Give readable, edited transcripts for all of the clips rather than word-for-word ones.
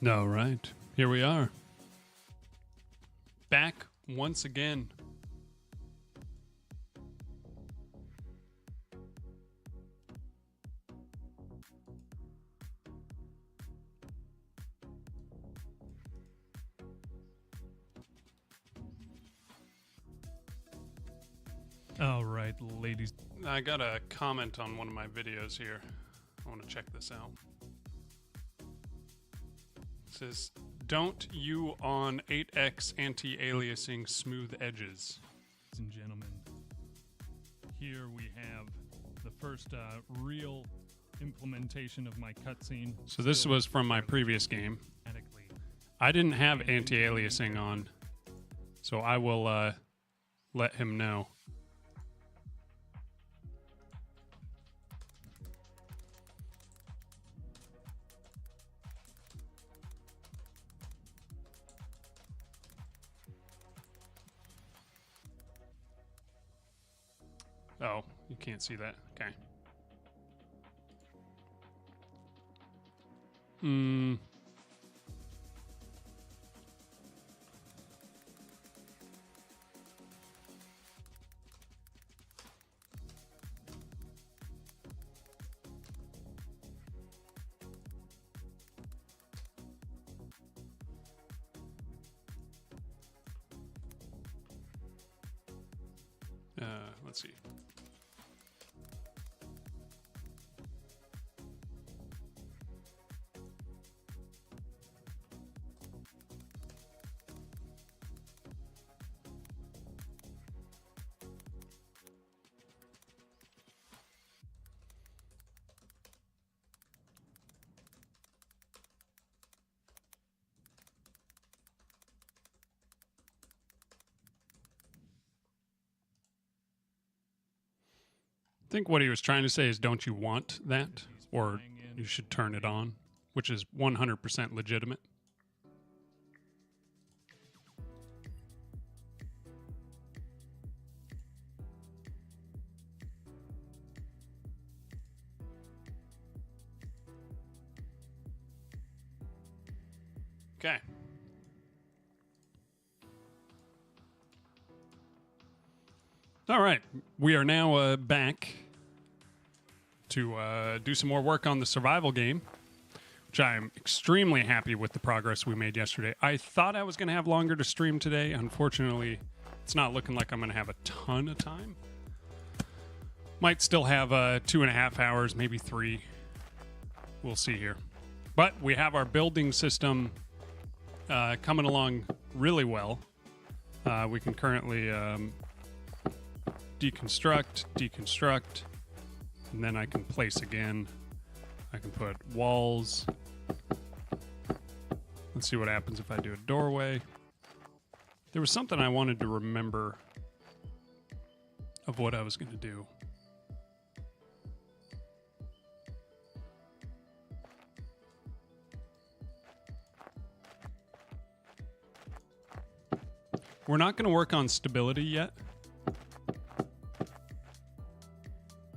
All right, here we are. Back once again. All right, ladies. I got a comment on one of my videos here. I want to check this out. It says, "Don't you on 8x anti-aliasing smooth edges?" Ladies and gentlemen, here we have the first real implementation of my cutscene. So this was from my previous game. I didn't have anti-aliasing on, so I will let him know. Oh, you can't see that. Okay. Let's see. I think what he was trying to say is, don't you want that? Or you should turn it on, which is 100% legitimate. Okay. All right. We are now back to do some more work on the survival game, which I am extremely happy with the progress we made yesterday. I thought I was going to have longer to stream today. Unfortunately, it's not looking like I'm going to have a ton of time. Might still have 2.5 hours, maybe 3. We'll see here. But we have our building system coming along really well. We can currently deconstruct, and then I can place again. I can put walls. Let's see what happens if I do a doorway. There was something I wanted to remember of what I was going to do. We're not going to work on stability yet.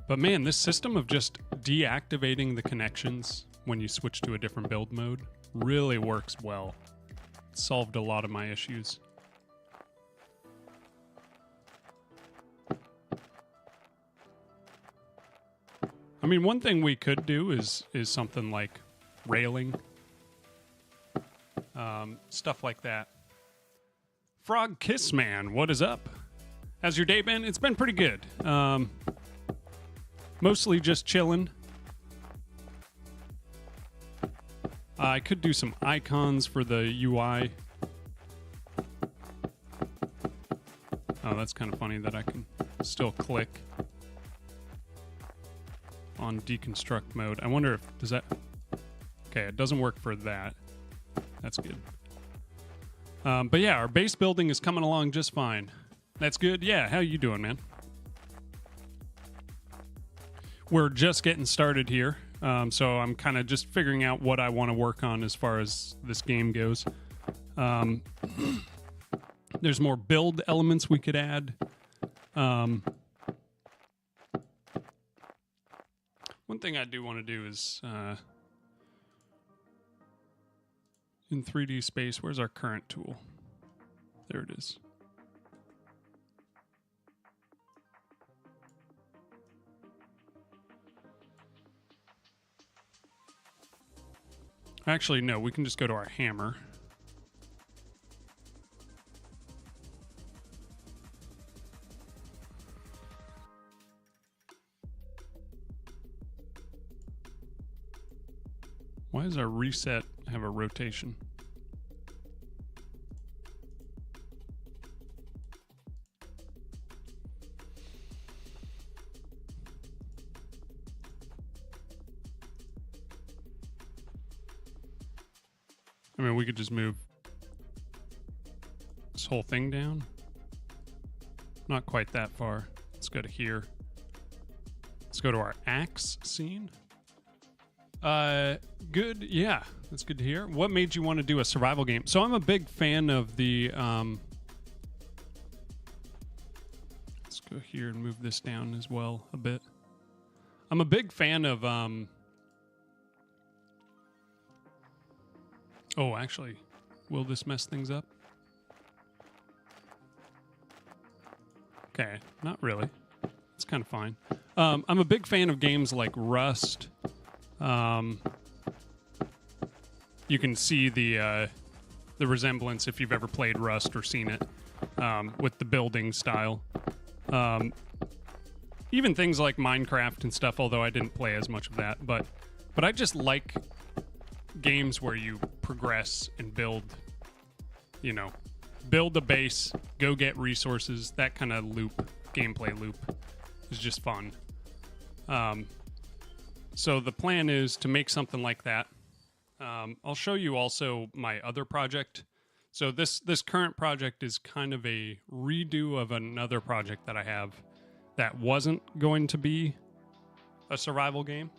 But man, this system of just deactivating the connections when you switch to a different build mode really works well. It solved a lot of my issues. I mean, one thing we could do is something like railing. Stuff like that. Frog Kiss Man, what is up? How's your day been? It's been pretty good. Mostly just chilling. I could do some icons for the UI. Oh, that's kind of funny that I can still click on deconstruct mode. I wonder if, does that... Okay, it doesn't work for that. That's good. But yeah, our base building is coming along just fine. That's good. Yeah, how you doing, man? We're just getting started here, so I'm kind of just figuring out what I want to work on as far as this game goes. There's more build elements we could add. One thing I do want to do is in 3D space. Where's our current tool? There it is. Actually, no, we can just go to our hammer. Why does our reset have a rotation? I mean, we could just move this whole thing down. Not quite that far. Let's go to here. Let's go to our axe scene. Good. Yeah, that's good to hear. What made you want to do a survival game? So I'm a big fan of the, let's go here and move this down as well a bit. I'm a big fan of, oh, actually, will this mess things up? Okay, not really. It's kind of fine. I'm a big fan of games like Rust. You can see the resemblance if you've ever played Rust or seen it, with the building style. Even things like Minecraft and stuff, although I didn't play as much of that. But I just like games where you progress and build, you know, build a base, go get resources. That kind of loop, gameplay loop, is just fun. So the plan is to make something like that. I'll show you also my other project. So this current project is kind of a redo of another project that I have that wasn't going to be a survival game.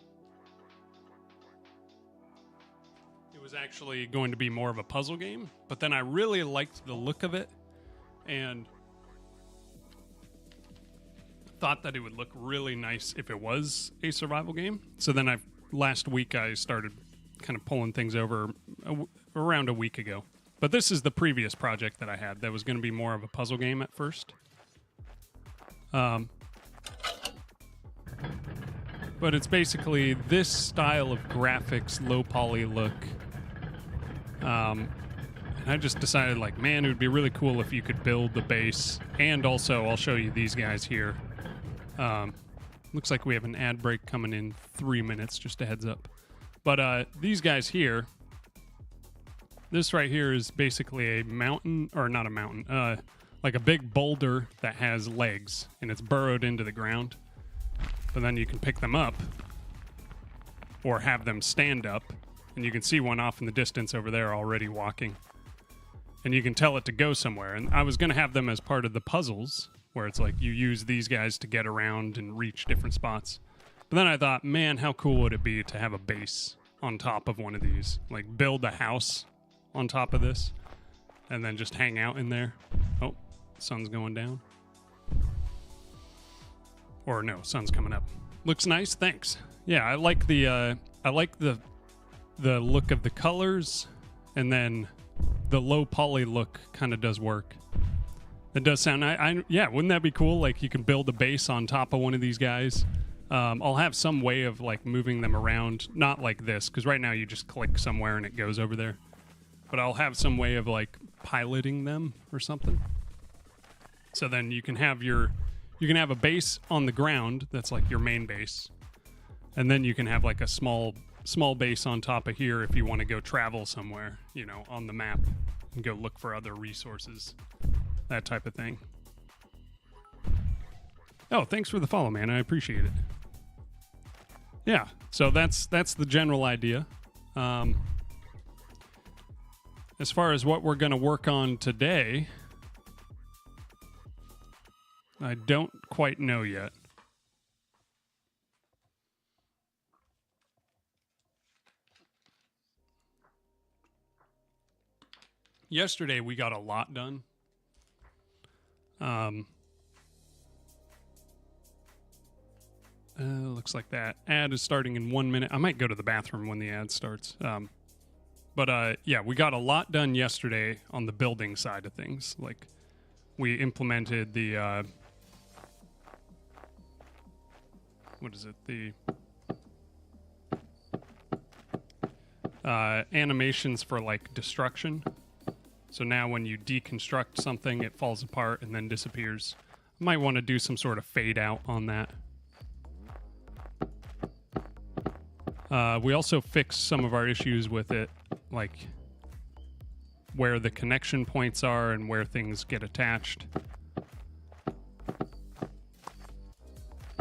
It was actually going to be more of a puzzle game, but then I really liked the look of it and thought that it would look really nice if it was a survival game. So then last week I started kind of pulling things over around a week ago. But this is the previous project that I had that was going to be more of a puzzle game at first. But it's basically this style of graphics, low poly look. And I just decided, like, man, it would be really cool if you could build the base. And also, I'll show you these guys here. Looks like we have an ad break coming in 3 minutes, just a heads up. But these guys here, this right here is basically a mountain, or not a mountain, like a big boulder that has legs, and it's burrowed into the ground. But then you can pick them up, or have them stand up, and you can see one off in the distance over there already walking. And you can tell it to go somewhere. And I was going to have them as part of the puzzles, where it's like you use these guys to get around and reach different spots. But then I thought, man, how cool would it be to have a base on top of one of these? Like, build a house on top of this, and then just hang out in there. Oh, sun's going down. Or no, sun's coming up. Looks nice, thanks. Yeah, I like the look of the colors, and then the low poly look kind of does work. It does sound, yeah, wouldn't that be cool? Like, you can build a base on top of one of these guys. I'll have some way of, like, moving them around. Not like this, because right now you just click somewhere and it goes over there. But I'll have some way of, like, piloting them or something. So then you can have a base on the ground that's like your main base. And then you can have, like, a small base on top of here if you want to go travel somewhere, you know, on the map and go look for other resources. That type of thing. Oh, thanks for the follow, man. I appreciate it. Yeah, so that's the general idea. As far as what we're going to work on today, I don't quite know yet. Yesterday we got a lot done. Looks like that ad is starting in 1 minute. I might go to the bathroom when the ad starts. But yeah, we got a lot done yesterday on the building side of things. Like, we implemented the what is it? The animations for like destruction. So now when you deconstruct something, it falls apart and then disappears. Might want to do some sort of fade out on that. We also fixed some of our issues with it, like where the connection points are and where things get attached.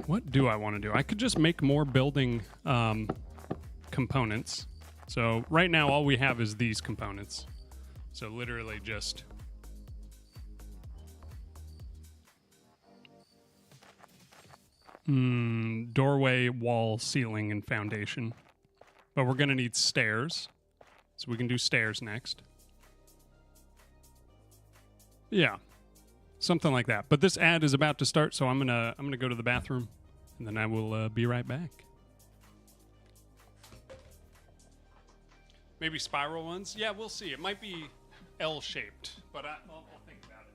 What do I want to do? I could just make more building components. So right now all we have is these components. So literally just doorway, wall, ceiling, and foundation. But we're going to need stairs. So we can do stairs next. Yeah. Something like that. But this ad is about to start, so I'm gonna go to the bathroom, and then I will be right back. Maybe spiral ones? Yeah, we'll see. It might be L-shaped, but I'll think about it.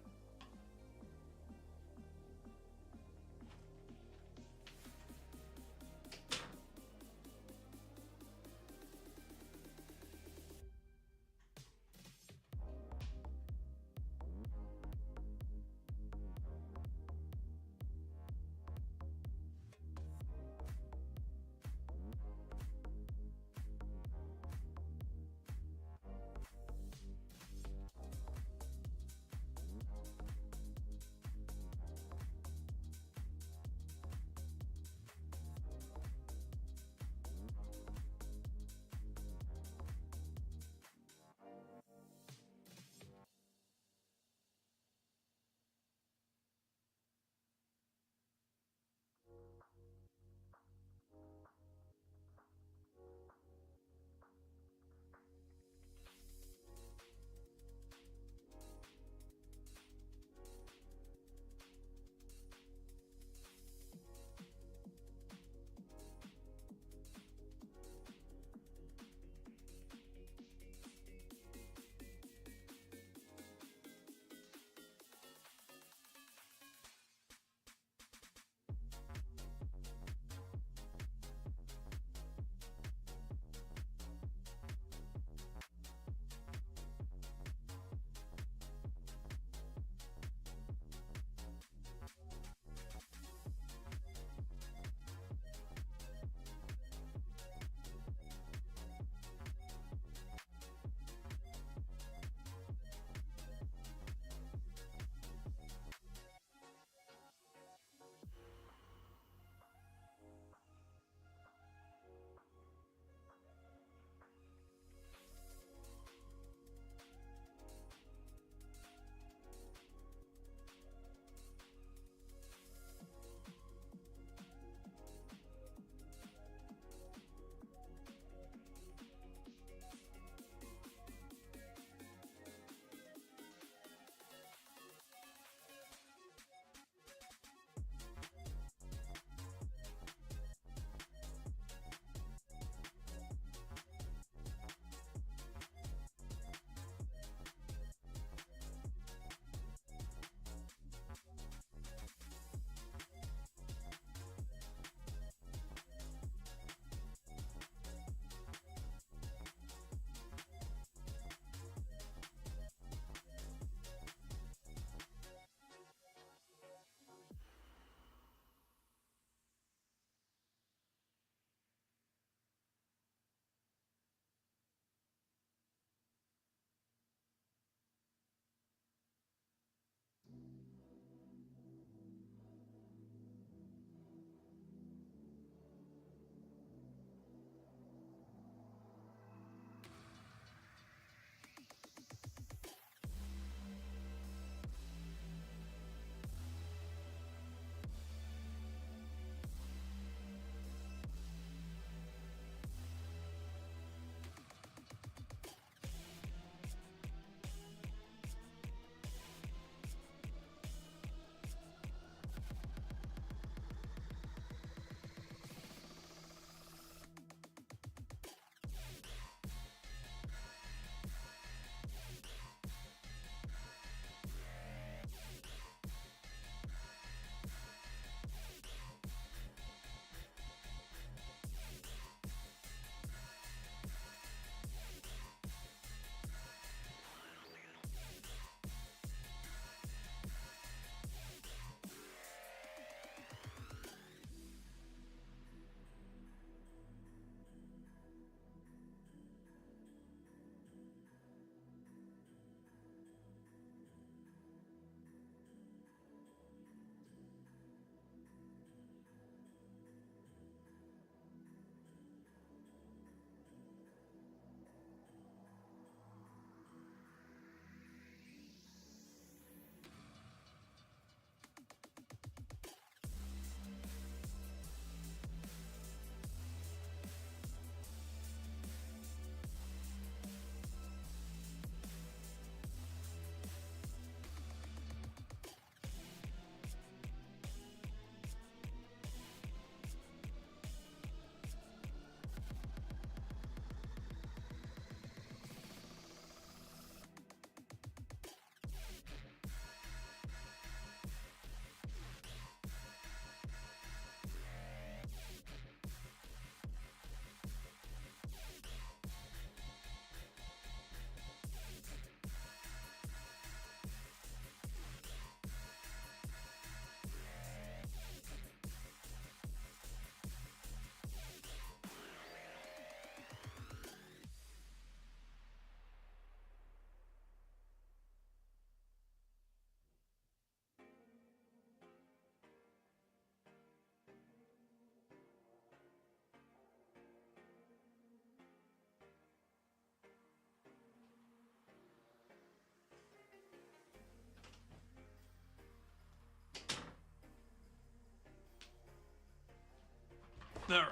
All right.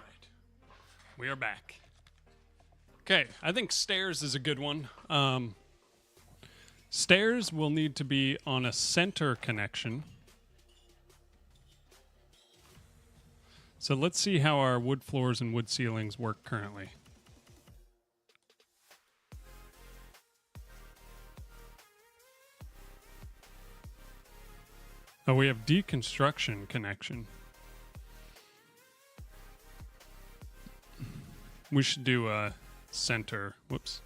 We are back. Okay, I think stairs is a good one. Stairs will need to be on a center connection. So let's see how our wood floors and wood ceilings work currently. Oh, we have deconstruction connection. We should do a center. Whoops.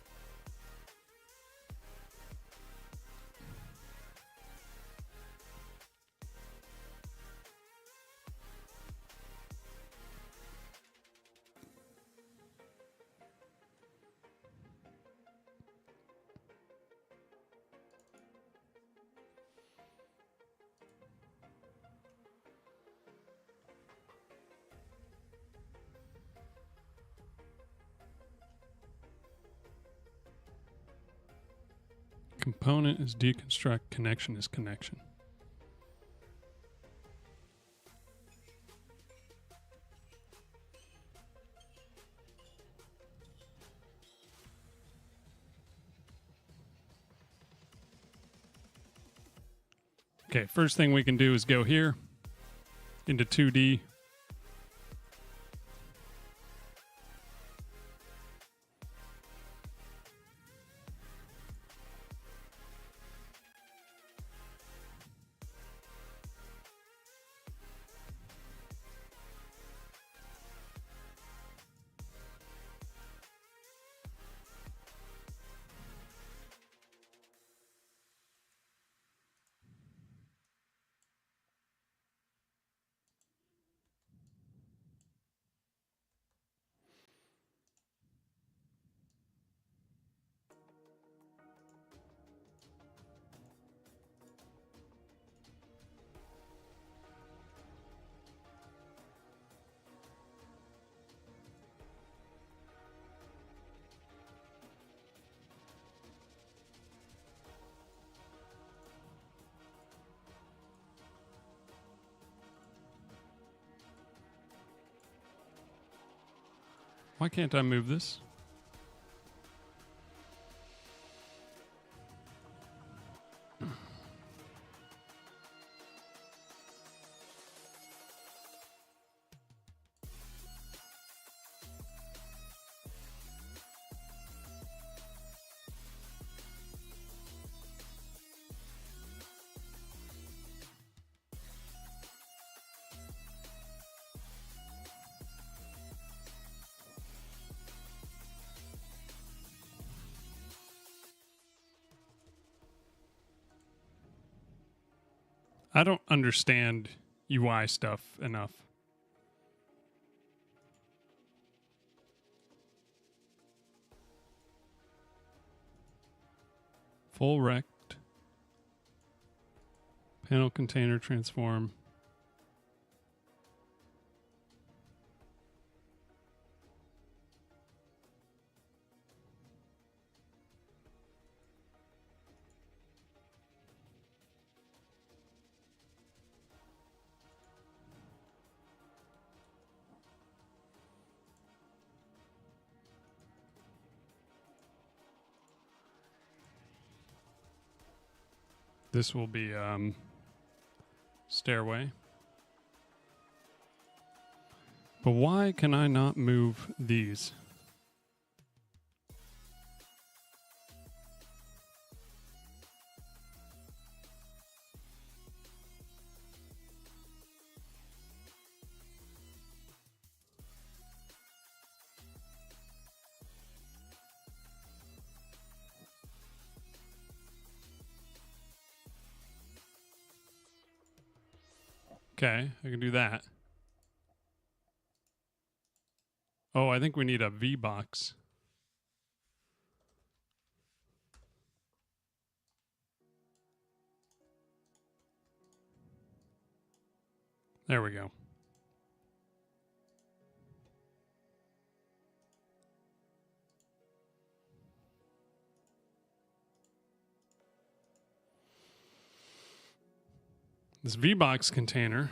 Component is deconstruct, connection is connection. Okay, first thing we can do is go here into 2D. Why can't I move this? I don't understand UI stuff enough. Full rect. Panel container transform. This will be stairway. But why can I not move these? Okay, I can do that. Oh, I think we need a V box. There we go. This V box container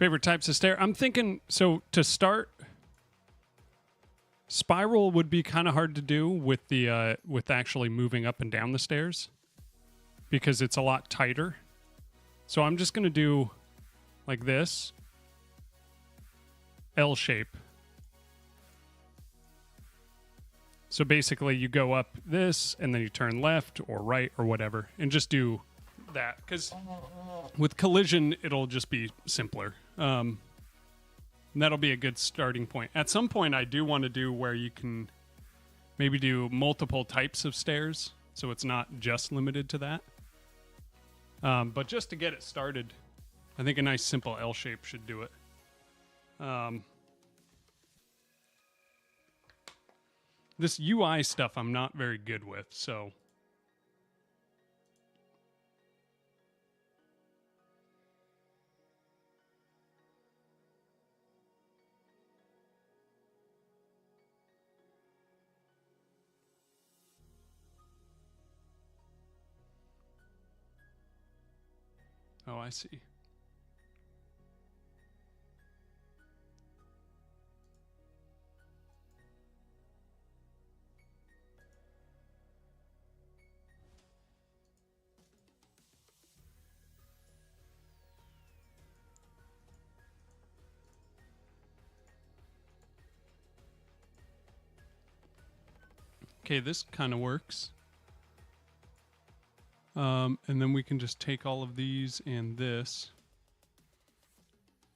Favorite types of stair? I'm thinking, so to start, spiral would be kind of hard to do with the with actually moving up and down the stairs because it's a lot tighter. So I'm just going to do like this, L shape. So basically you go up this and then you turn left or right or whatever and just do that. Because with collision, it'll just be simpler. And that'll be a good starting point. At some point, I do want to do where you can maybe do multiple types of stairs. So it's not just limited to that. But just to get it started, I think a nice simple L shape should do it. This UI stuff I'm not very good with, so. Oh, I see. Okay, this kind of works. And then we can just take all of these and this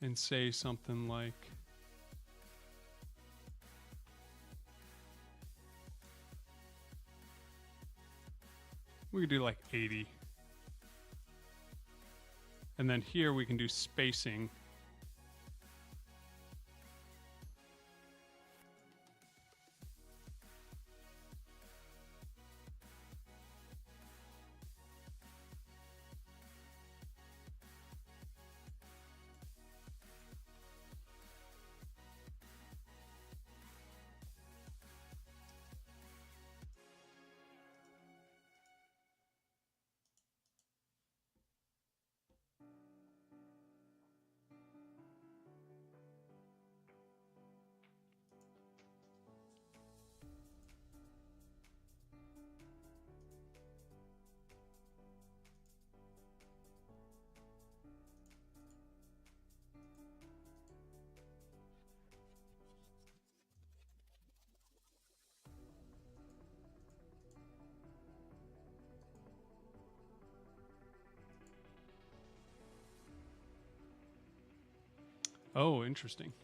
and say something like, we could do like 80. And then here we can do spacing. Oh, interesting.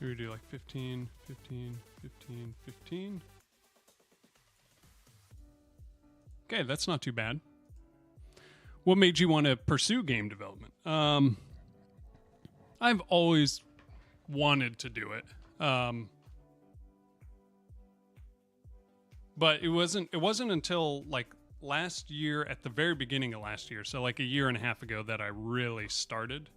We would do like 15, 15, 15, 15. Okay, that's not too bad. What made you want to pursue game development? I've always wanted to do it. But it wasn't until like last year, at the very beginning of last year, so like a year and a half ago, that I really started.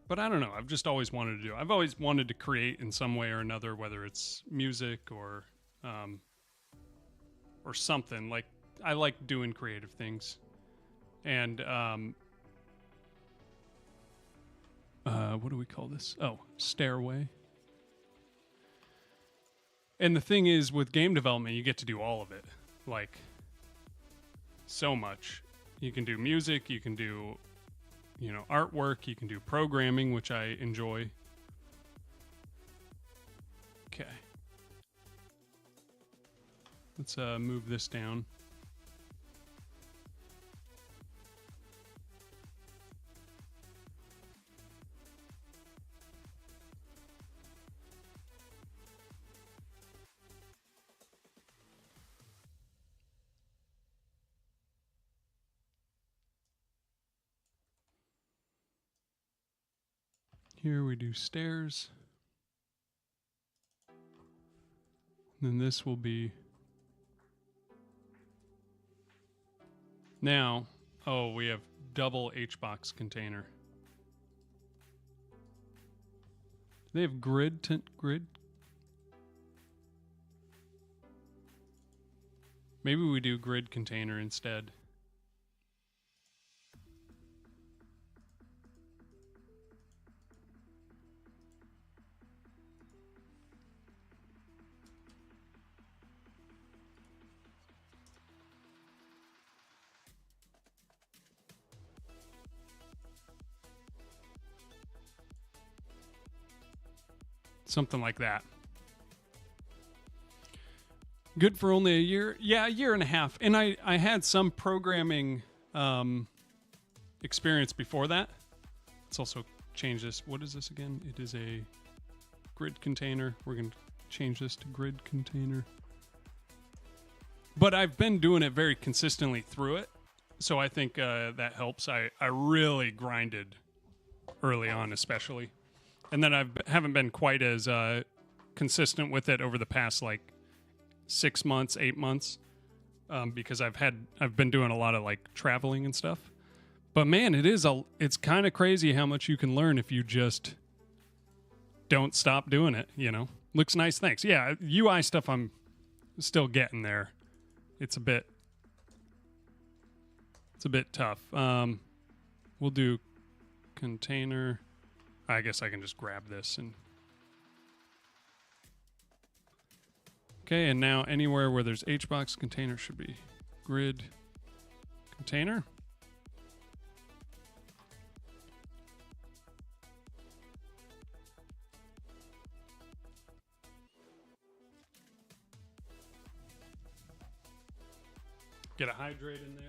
But I don't know. I've just always wanted to do it. I've always wanted to create in some way or another, whether it's music or something. Like, I like doing creative things. And what do we call this? Oh, stairway. And the thing is, with game development, you get to do all of it. Like, so much. You can do music, you can do, you know, artwork, you can do programming, which I enjoy. Okay. Let's move this down. Here we do stairs. Then this will be... Now, oh, we have double H-box container. Do they have grid? Maybe we do grid container instead. Something like that. Good for only a year? Yeah, a year and a half. And I had some programming experience before that. Let's also change this. What is this again? It is a grid container. We're going to change this to grid container. But I've been doing it very consistently through it. So I think that helps. I really grinded early on, especially. And then I haven't been quite as consistent with it over the past, like, 6 months, 8 months, because I've been doing a lot of, like, traveling and stuff. But man, it's kind of crazy how much you can learn if you just don't stop doing it, you know? Looks nice, thanks. Yeah, UI stuff I'm still getting there. It's a bit tough. We'll do container. I guess I can just grab this and... Okay, and now anywhere where there's HBox container should be grid container. Get a hydrate in there.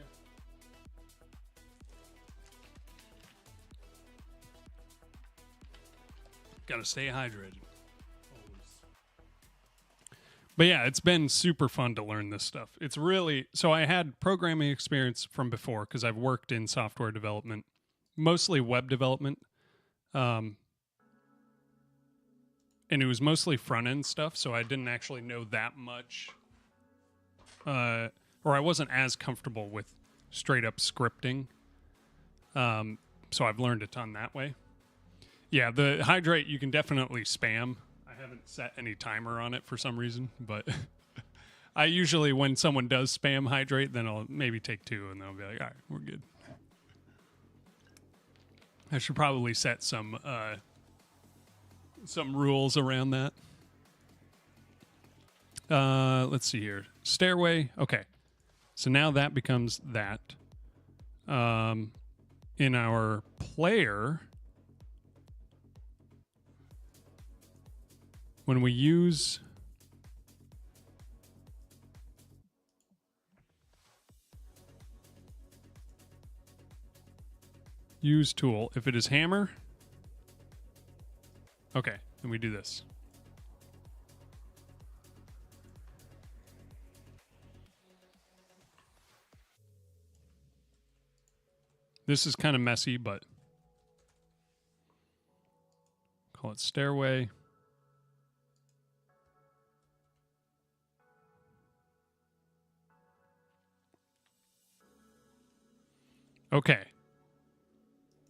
Gotta stay hydrated. But yeah, it's been super fun to learn this stuff. It's really... So I had programming experience from before because I've worked in software development, mostly web development. And it was mostly front-end stuff, so I didn't actually know that much. Or I wasn't as comfortable with straight-up scripting. So I've learned a ton that way. Yeah, the hydrate you can definitely spam. I haven't set any timer on it for some reason, but I usually, when someone does spam hydrate, then I'll maybe take 2 and they'll be like, all right, we're good. I should probably set some rules around that. Let's see here. Stairway. Okay. So now that becomes that. In our player... When we use tool, if it is hammer, okay, then we do this. This is kind of messy, but call it stairway. Okay.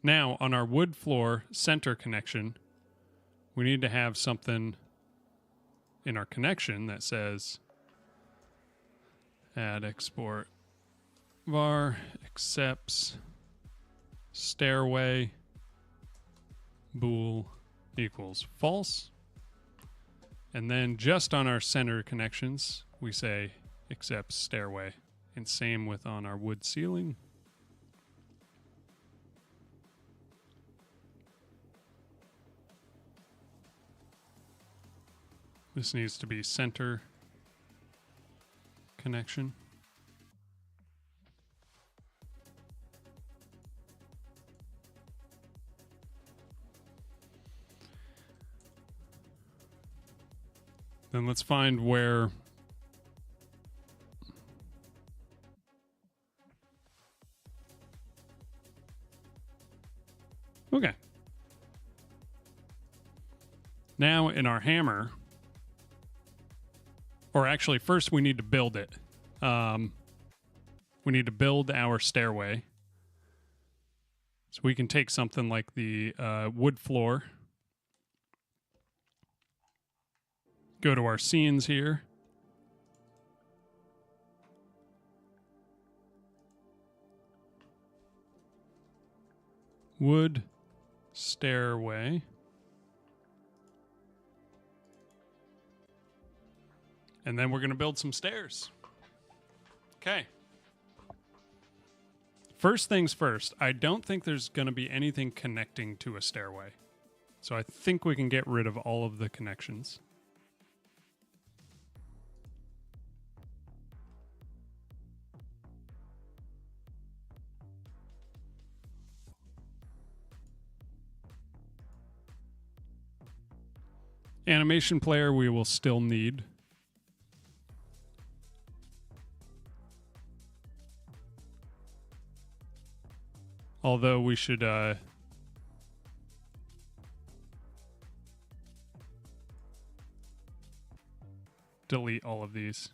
Now, on our wood floor center connection, we need to have something in our connection that says add export var accepts stairway bool equals false. And then just on our center connections, we say accepts stairway. And same with on our wood ceiling. This needs to be center connection. Then let's find where okay. Now in our hammer, or actually first we need to build it. We need to build our stairway. So we can take something like the wood floor. Go to our scenes here. Wood stairway. And then we're going to build some stairs. Okay. First things first, I don't think there's going to be anything connecting to a stairway. So I think we can get rid of all of the connections. Animation player we will still need. Although we should delete all of these.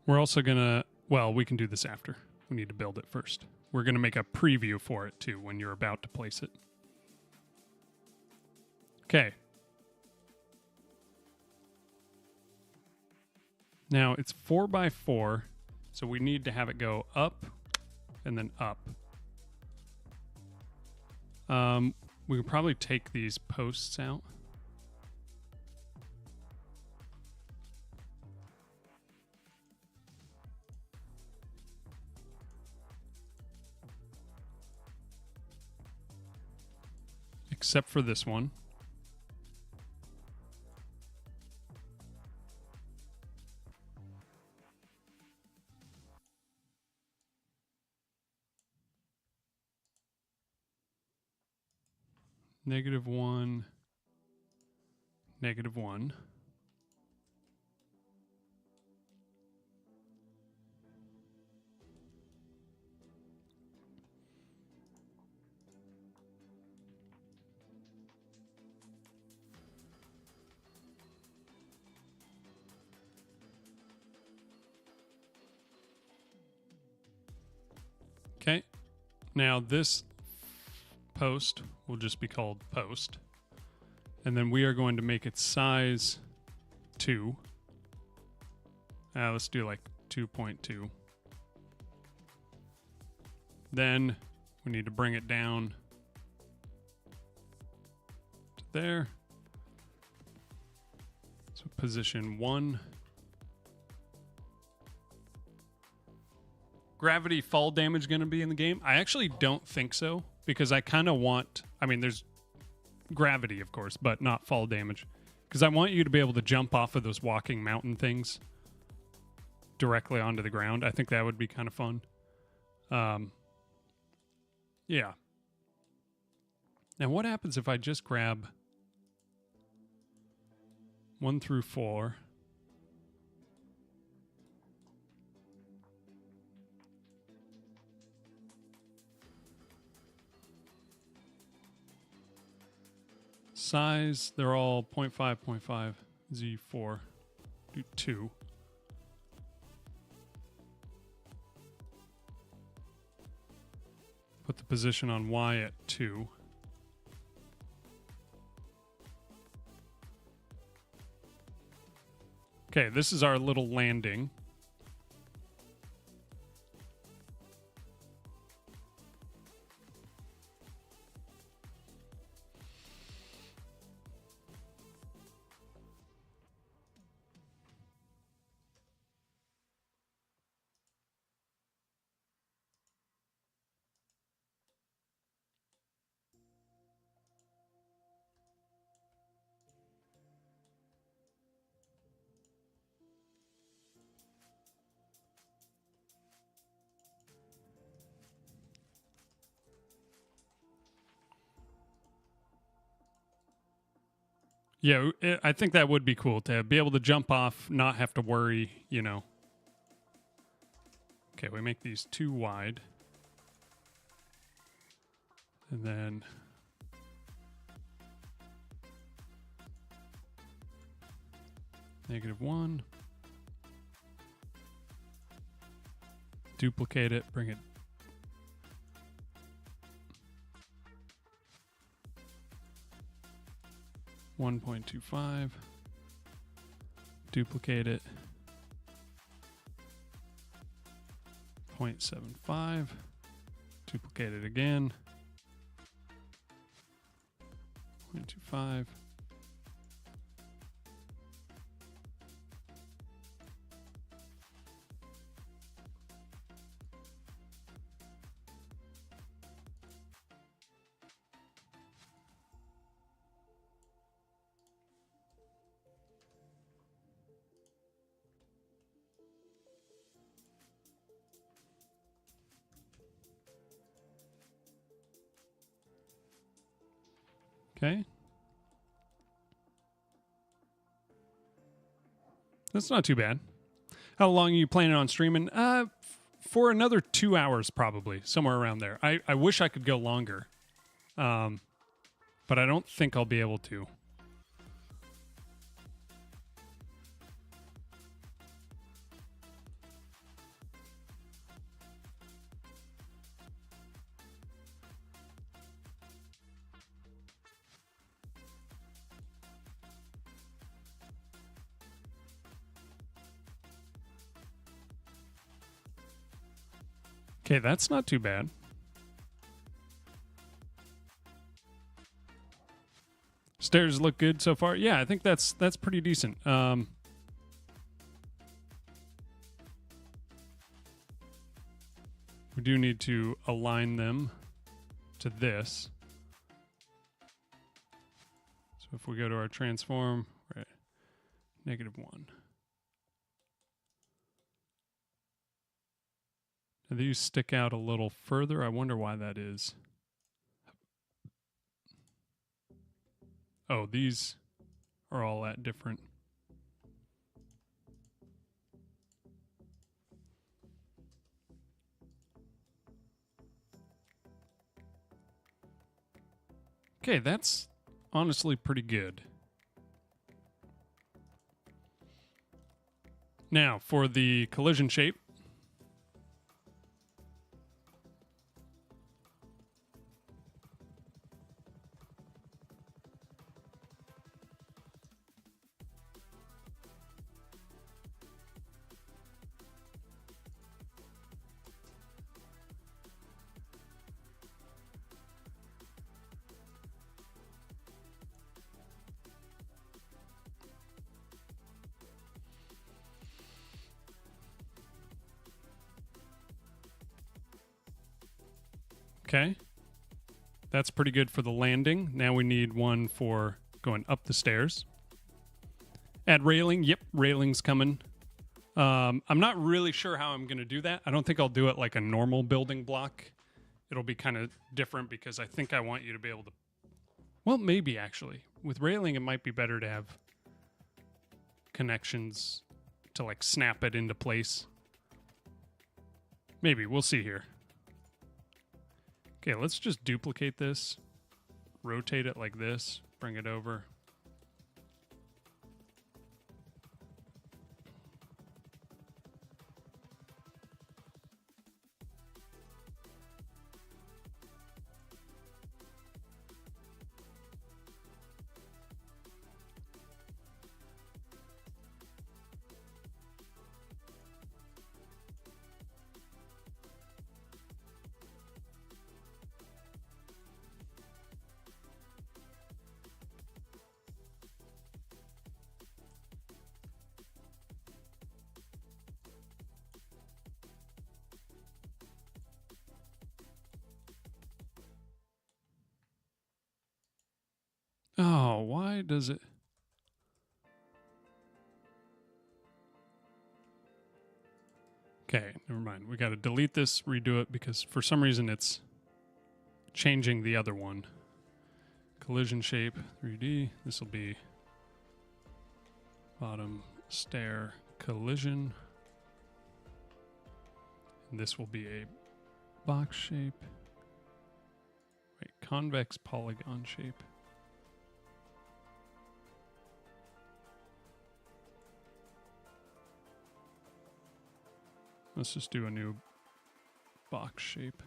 We're also going to, well, we can do this after. We need to build it first. We're going to make a preview for it too when you're about to place it. Okay. Now it's 4x4, so we need to have it go up and then up. We could probably take these posts out. Except for this one. -1, -1. Okay, now this post will just be called post. And then we are going to make its size 2. Let's do like 2.2. Then we need to bring it down to there. So position 1. Gravity fall damage going to be in the game? I actually don't think so, because I kind of want, I mean, there's gravity, of course, but not fall damage, because I want you to be able to jump off of those walking mountain things directly onto the ground. I think that would be kind of fun. Yeah. Now, what happens if I just grab 1 through 4? Size, they're all 0.5, 0.5, Z4, do 2. Put the position on Y at 2. Okay, this is our little landing. Yeah, I think that would be cool to be able to jump off, not have to worry, you know. Okay, we make these too wide. And then -1. Duplicate it, bring it. $1.25. Duplicate it. 0.75. Duplicate it again. 0.25. Okay. That's not too bad. How long are you planning on streaming? For another 2 hours, probably, somewhere around there. I wish I could go longer, but I don't think I'll be able to. Okay, that's not too bad. Stairs look good so far. Yeah, I think that's pretty decent. We do need to align them to this. So if we go to our transform, right, -1. Now these stick out a little further. I wonder why that is. Oh, these are all at different. Okay, that's honestly pretty good. Now, for the collision shape. Okay. That's pretty good for the landing. Now we need one for going up the stairs. Add railing. Yep, railing's coming. I'm not really sure how I'm going to do that. I don't think I'll do it like a normal building block. It'll be kind of different because I think I want you to be able to... Well, maybe actually. With railing, it might be better to have connections to like snap it into place. Maybe. We'll see here. Okay, let's just duplicate this. Rotate it like this. Bring it over. Oh, why does it... Okay, never mind. We got to delete this, redo it, because for some reason it's changing the other one. Collision shape, 3D. This will be bottom stair collision. And this will be a box shape. Wait, convex polygon shape. Let's just do a new box shape.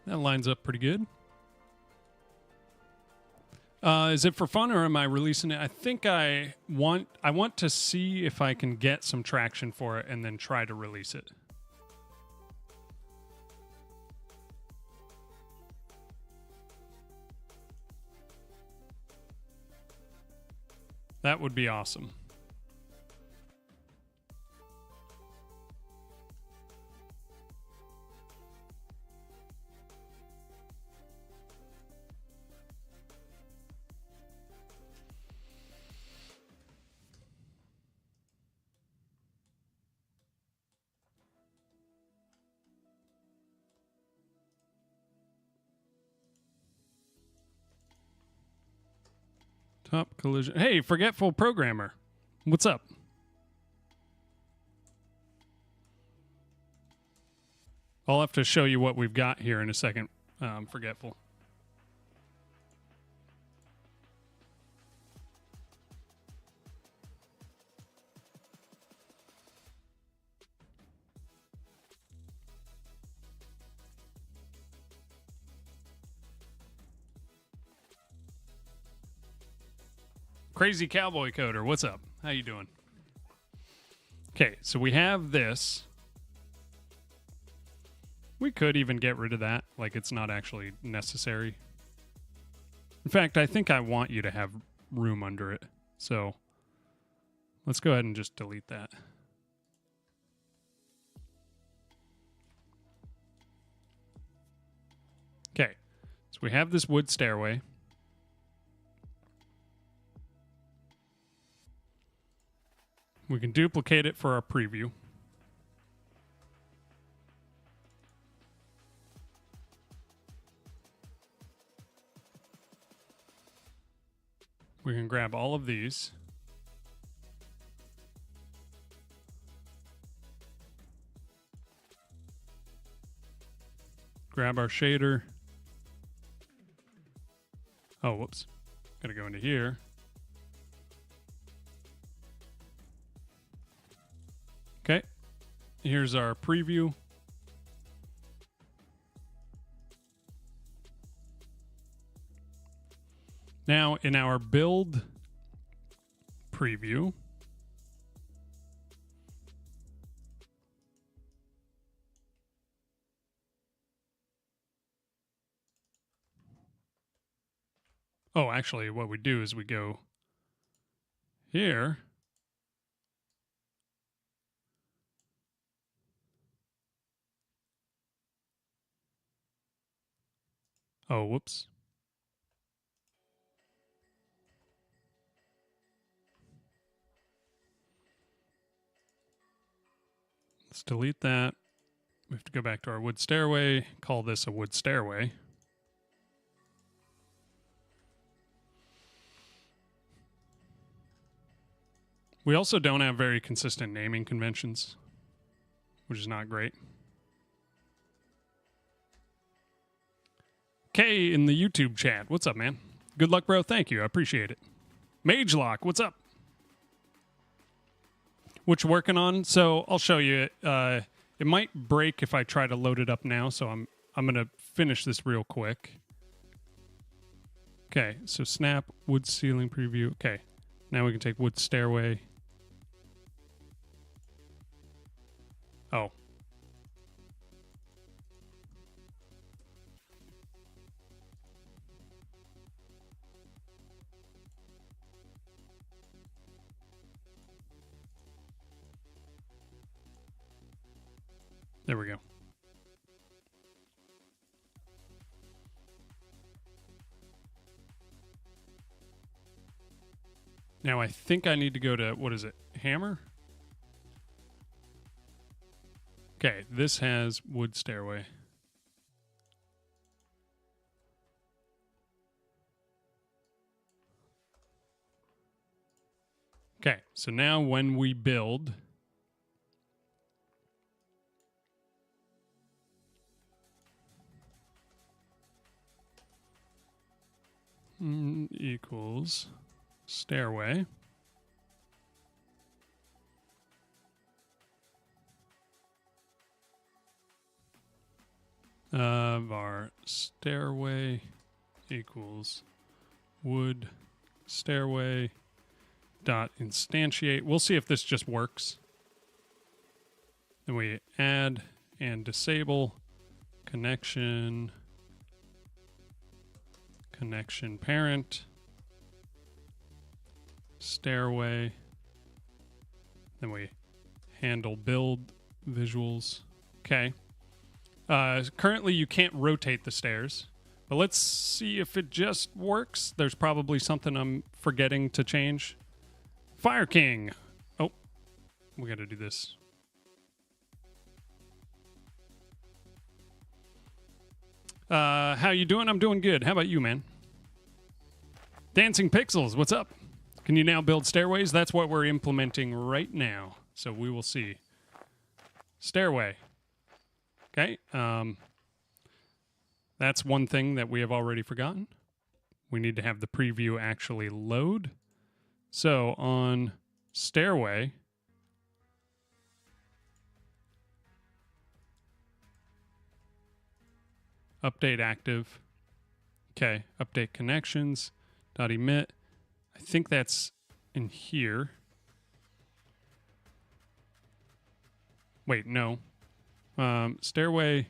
That lines up pretty good. Is it for fun or am I releasing it? I think I want to see if I can get some traction for it and then try to release it. That would be awesome. Top collision. Hey, forgetful programmer. What's up? I'll have to show you what we've got here in a second, forgetful. Crazy Cowboy Coder, what's up? How you doing? Okay, so we have this. We could even get rid of that, like it's not actually necessary. In fact, I think I want you to have room under it. So let's go ahead and just delete that. Okay, so we have this wood stairway. We can duplicate it for our preview. We can grab all of these. Grab our shader. Oh, whoops. Gotta go into here. Okay, here's our preview. Now, in our build preview, oh, actually, what we do is we go here. Oh, whoops. Let's delete that. We have to go back to our wood stairway, call this a wood stairway. We also don't have very consistent naming conventions, which is not great. Kay in the YouTube chat. What's up, man? Good luck, bro. Thank you. I appreciate it. Mage Lock. What's up? What you working on? So I'll show you it. It might break if I try to load it up now, so I'm I'm going to finish this real quick. Okay, so snap, wood ceiling preview. Okay, now we can take wood stairway. Oh. There we go. Now I think I need to go to, what is it, hammer? Okay, this has wood stairway. Okay, so now when we build, equals stairway. Var stairway equals wood stairway dot instantiate. We'll see if this just works. Then we add and disable connection parent stairway. Then we handle build visuals. Okay. Currently you can't rotate the stairs, but let's see if it just works. There's probably something I'm forgetting to change. Fire King. Oh, we got to do this. How you doing? I'm doing good. How about you, man? Dancing Pixels, what's up? Can you now build stairways? That's what we're implementing right now. So we will see. Stairway. Okay. That's one thing that we have already forgotten. We need to have the preview actually load. So on stairway, update active. Okay, update connections, dot emit. I think that's in here. Wait, no. Stairway.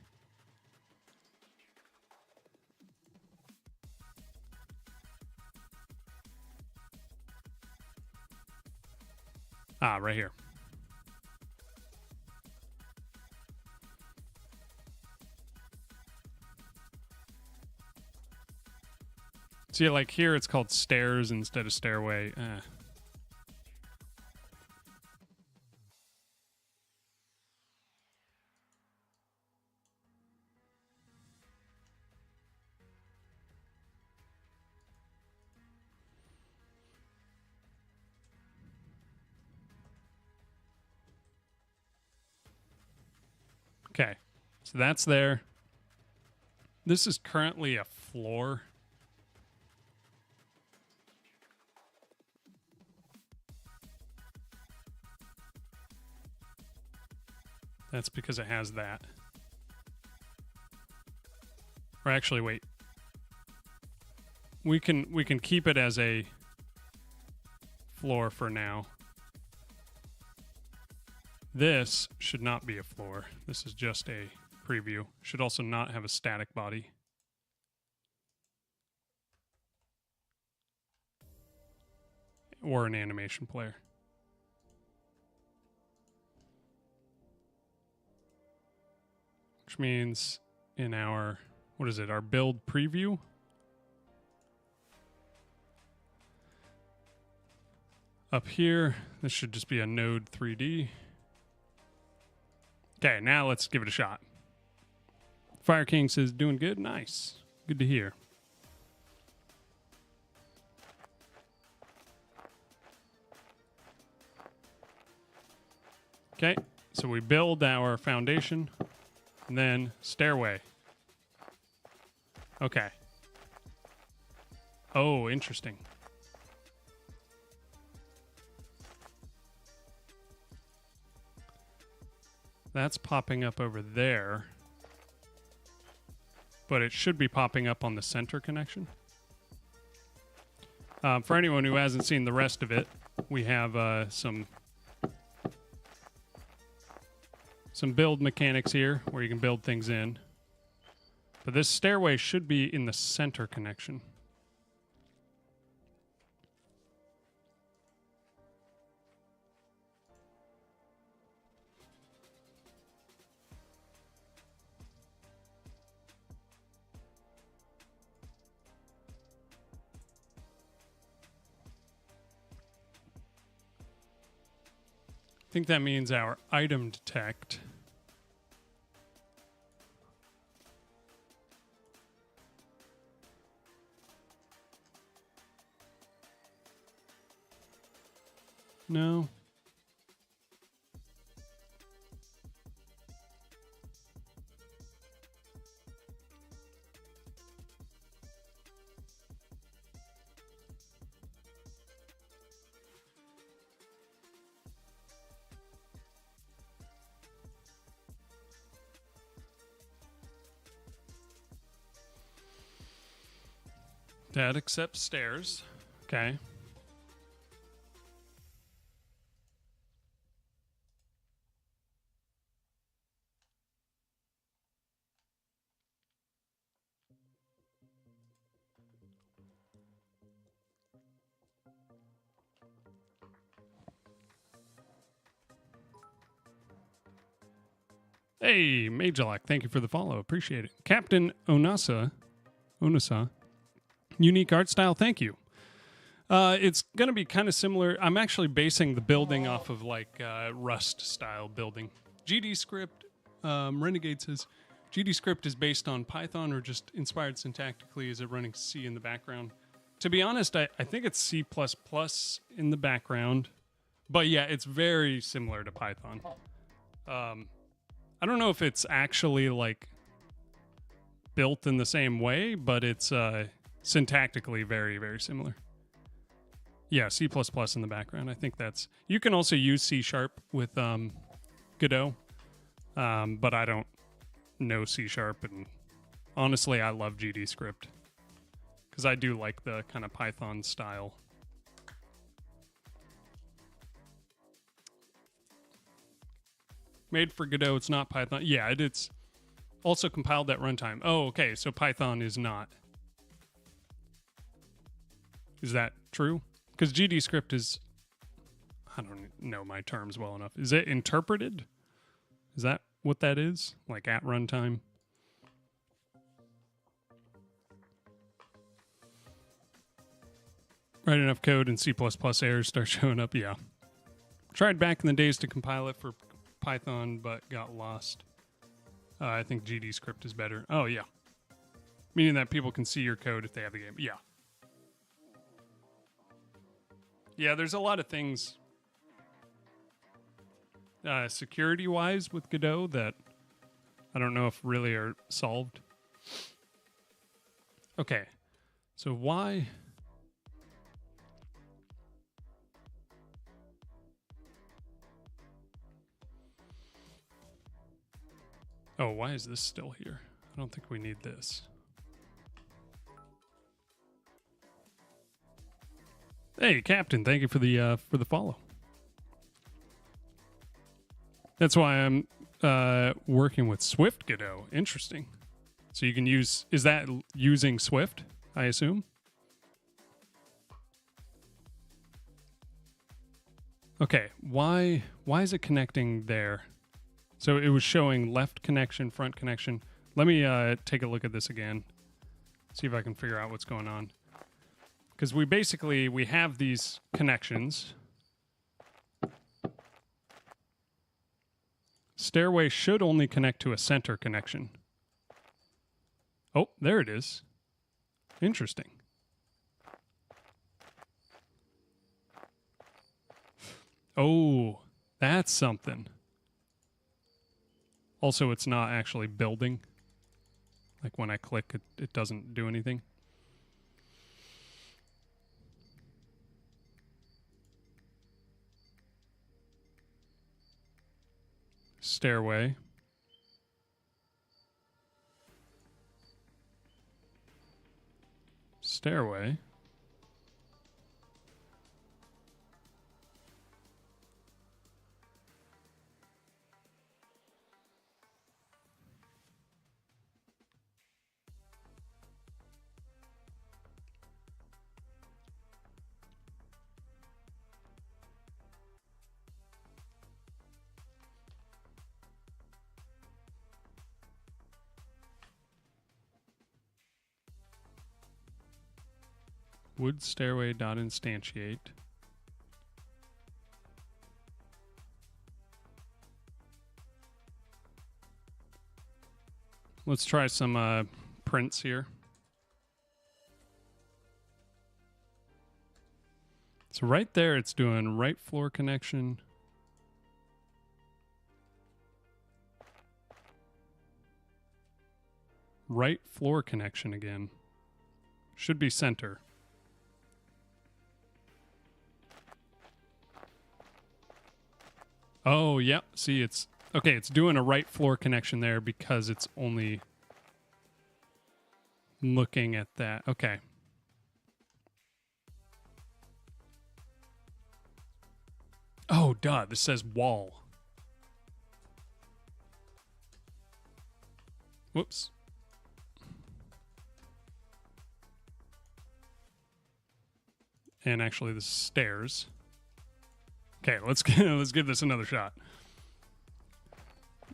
Right here. See, like here it's called stairs instead of stairway. Okay, so that's there. This is currently a floor. That's because it has that. Or actually, wait. We can keep it as a floor for now. This should not be a floor. This is just a preview. Should also not have a static body. Or an animation player. Which means in our, what is it, our build preview? Up here, this should just be a node 3D. Okay, now let's give it a shot. Fire King says, doing good? Nice. Good to hear. Okay, so we build our foundation, and then stairway. Okay. Oh, interesting. That's popping up over there. but it should be popping up on the center connection. For anyone who hasn't seen the rest of it, we have some build mechanics here where you can build things in. But this stairway should be in the center connection. I think that means our item detect no. That accepts stairs. Okay. Hey, Majorlock, thank you for the follow. Appreciate it. Captain Onasa, unique art style, thank you. It's going to be kind of similar. I'm actually basing the building off of like Rust style building. GD script, Renegade says, GD script is based on Python or just inspired syntactically? Is it running C in the background? To be honest, I think it's C++ in the background. But yeah, it's very similar to Python. I don't know if it's actually like built in the same way, but it's syntactically very, very similar. Yeah, C++ in the background. I think that's... You can also use C# with Godot, but I don't know C#. And honestly, I love GD script because I do like the kind of Python style. Made for Godot, it's not Python. Yeah, it's also compiled at runtime. Oh, okay, so Python is not. Is that true? Because GD script is... I don't know my terms well enough. Is it interpreted? Is that what that is? Like at runtime? Write enough code and C++ errors start showing up? Yeah. Tried back in the days to compile it for Python, but got lost. I think GD script is better. Oh, yeah. Meaning that people can see your code if they have the game. Yeah. Yeah, there's a lot of things security-wise with Godot that I don't know if really are solved. Okay. So why... Oh, why is this still here? I don't think we need this. Hey, Captain, thank you for the follow. That's why I'm working with Swift Godot. Interesting. So you can use... Is that using Swift, I assume? Okay, why is it connecting there? So it was showing left connection, front connection. Let me take a look at this again. See if I can figure out what's going on. Because we have these connections. Stairway should only connect to a center connection. Oh, there it is. Interesting. Oh, that's something. Also, it's not actually building. Like when I click, it doesn't do anything. Stairway. Stairway. Wood stairway dot instantiate. Let's try some prints here. So right there, it's doing right floor connection. Right floor connection again. Should be center. Oh, yeah. See, it's... Okay, it's doing a right floor connection there because it's only looking at that. Okay. Oh, duh. This says wall. Whoops. And actually, this is stairs. Okay, let's give this another shot.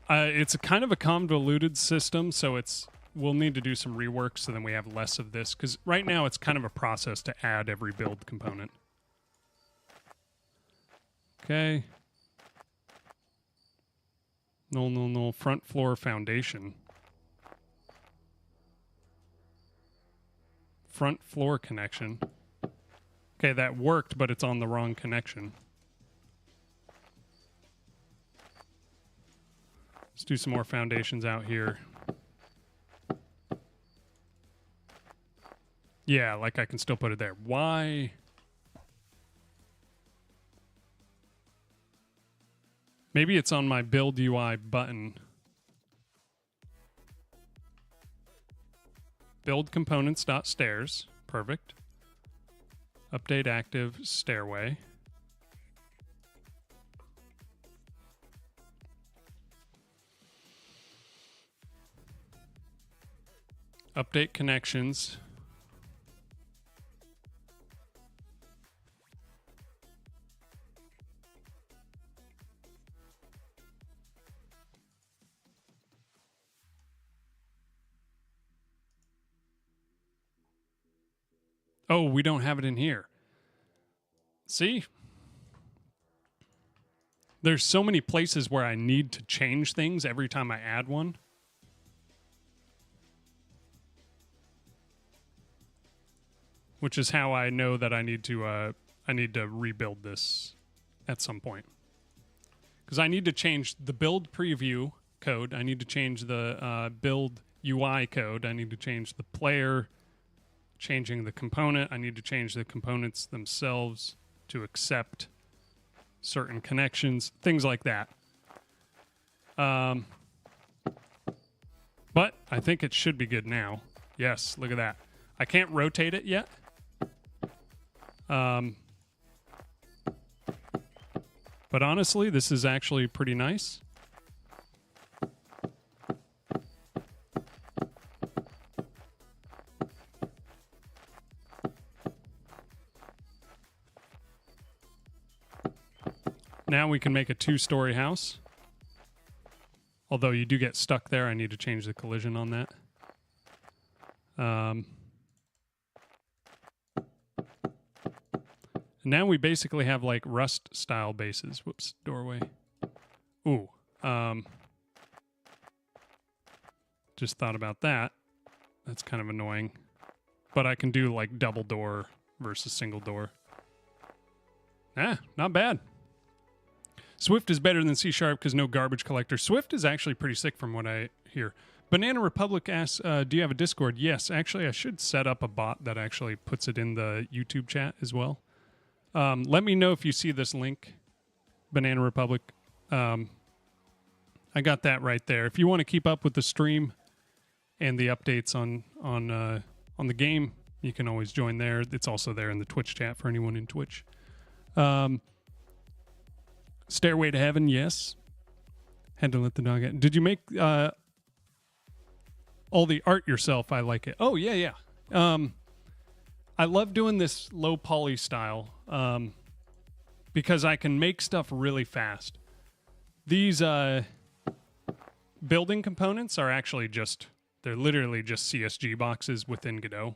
It's a kind of a convoluted system, so we'll need to do some rework so then we have less of this, because right now it's kind of a process to add every build component. Okay. No. Front floor foundation. Front floor connection. Okay, that worked, but it's on the wrong connection. Let's do some more foundations out here. Yeah, like I can still put it there. Why? Maybe it's on my build UI button. Build components.stairs. Perfect. Update active stairway. Update connections. Oh, we don't have it in here. See? There's so many places where I need to change things every time I add one. Which is how I know that I need to rebuild this at some point. Because I need to change the build preview code. I need to change the build UI code. I need to change the player, changing the component. I need to change the components themselves to accept certain connections, things like that. But I think it should be good now. Yes, look at that. I can't rotate it yet. But honestly, this is actually pretty nice. Now we can make a 2-story house. Although you do get stuck there, I need to change the collision on that. Now we basically have like Rust style bases. Whoops, doorway. Ooh. Just thought about that. That's kind of annoying. But I can do like double door versus single door. Not bad. Swift is better than C# because no garbage collector. Swift is actually pretty sick from what I hear. Banana Republic asks, do you have a Discord? Yes, actually I should set up a bot that actually puts it in the YouTube chat as well. Let me know if you see this link, Banana Republic. I got that right there. If you want to keep up with the stream and the updates on the game, You can always join there. It's also there in the Twitch chat for anyone in Twitch. Stairway to Heaven, yes. Had to let the dog out. Did you make all the art yourself? I like it. Oh, yeah. I love doing this low poly style because I can make stuff really fast. These building components are actually they're literally just CSG boxes within Godot.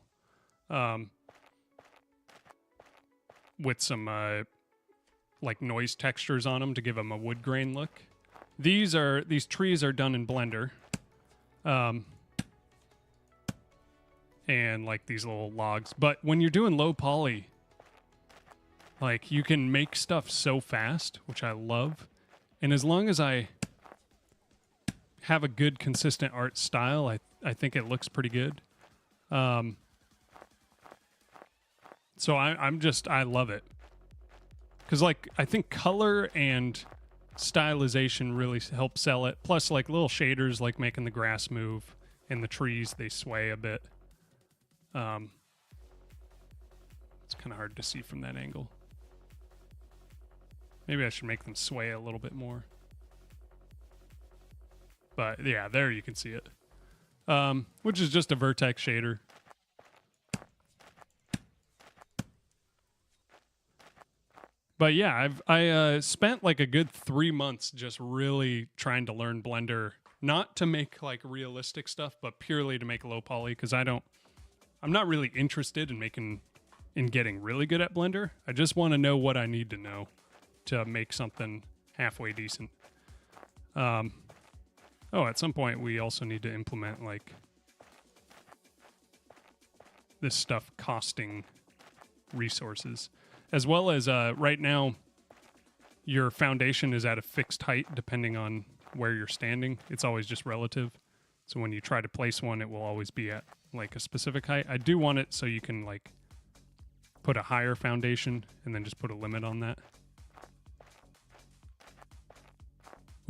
With some like noise textures on them to give them a wood grain look. These trees are done in Blender. And like these little logs. But when you're doing low poly, like you can make stuff so fast, which I love. And as long as I have a good consistent art style, I think it looks pretty good. So I love it. Because like I think color and stylization really help sell it. Plus like little shaders like making the grass move and the trees, they sway a bit. It's kind of hard to see from that angle. Maybe I should make them sway a little bit more. But yeah, there you can see it. Which is just a vertex shader. But yeah, I spent like a good 3 months just really trying to learn Blender, not to make like realistic stuff, but purely to make low poly, because I'm not really interested in getting really good at Blender. I just want to know what I need to know to make something halfway decent. At some point we also need to implement like this stuff costing resources, as well as right now your foundation is at a fixed height depending on where you're standing. It's always just relative. So when you try to place one, it will always be at like a specific height. I do want it so you can like put a higher foundation and then just put a limit on that.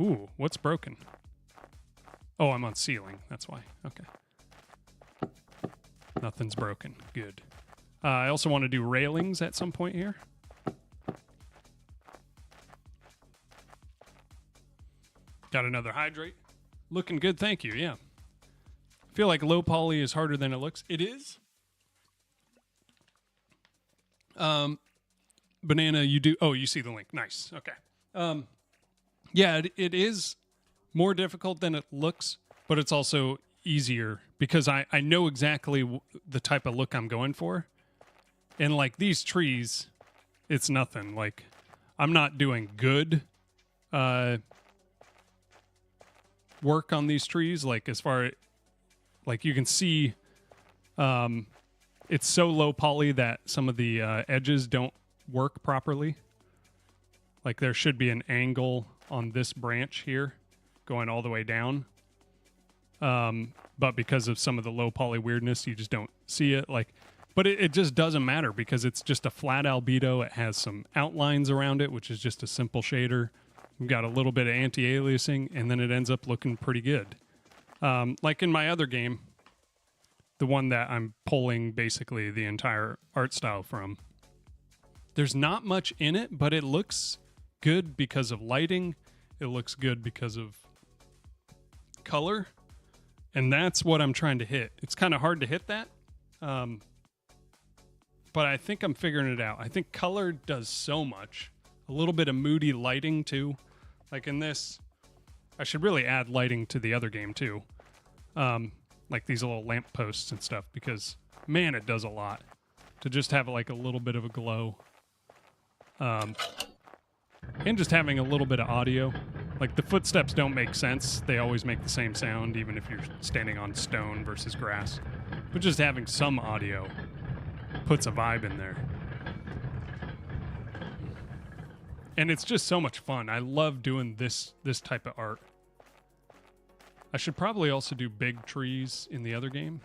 Ooh, what's broken? Oh, I'm on ceiling. That's why. Okay. Nothing's broken. Good. I also want to do railings at some point here. Got another hydrate. Looking good, thank you. Yeah. I feel like low poly is harder than it looks. It is. Banana, you do. Oh, you see the link. Nice. Okay. Yeah, it is more difficult than it looks, but it's also easier because I know exactly the type of look I'm going for. And like these trees, it's nothing. Like I'm not doing good work on these trees. Like as far like you can see, it's so low poly that some of the edges don't work properly. Like there should be an angle on this branch here going all the way down. But because of some of the low poly weirdness, you just don't see it. Like, but it just doesn't matter because it's just a flat albedo. It has some outlines around it, which is just a simple shader. We've got a little bit of anti-aliasing, and then it ends up looking pretty good. Like in my other game, the one that I'm pulling basically the entire art style from, there's not much in it, but it looks good because of lighting. It looks good because of color. And that's what I'm trying to hit. It's kind of hard to hit that. But I think I'm figuring it out. I think color does so much. A little bit of moody lighting too. Like in this, I should really add lighting to the other game too. Like these little lamp posts and stuff, because man, it does a lot to just have like a little bit of a glow. And just having a little bit of audio. Like the footsteps don't make sense. They always make the same sound, even if you're standing on stone versus grass. But just having some audio puts a vibe in there. And it's just so much fun. I love doing this type of art. I should probably also do big trees in the other game,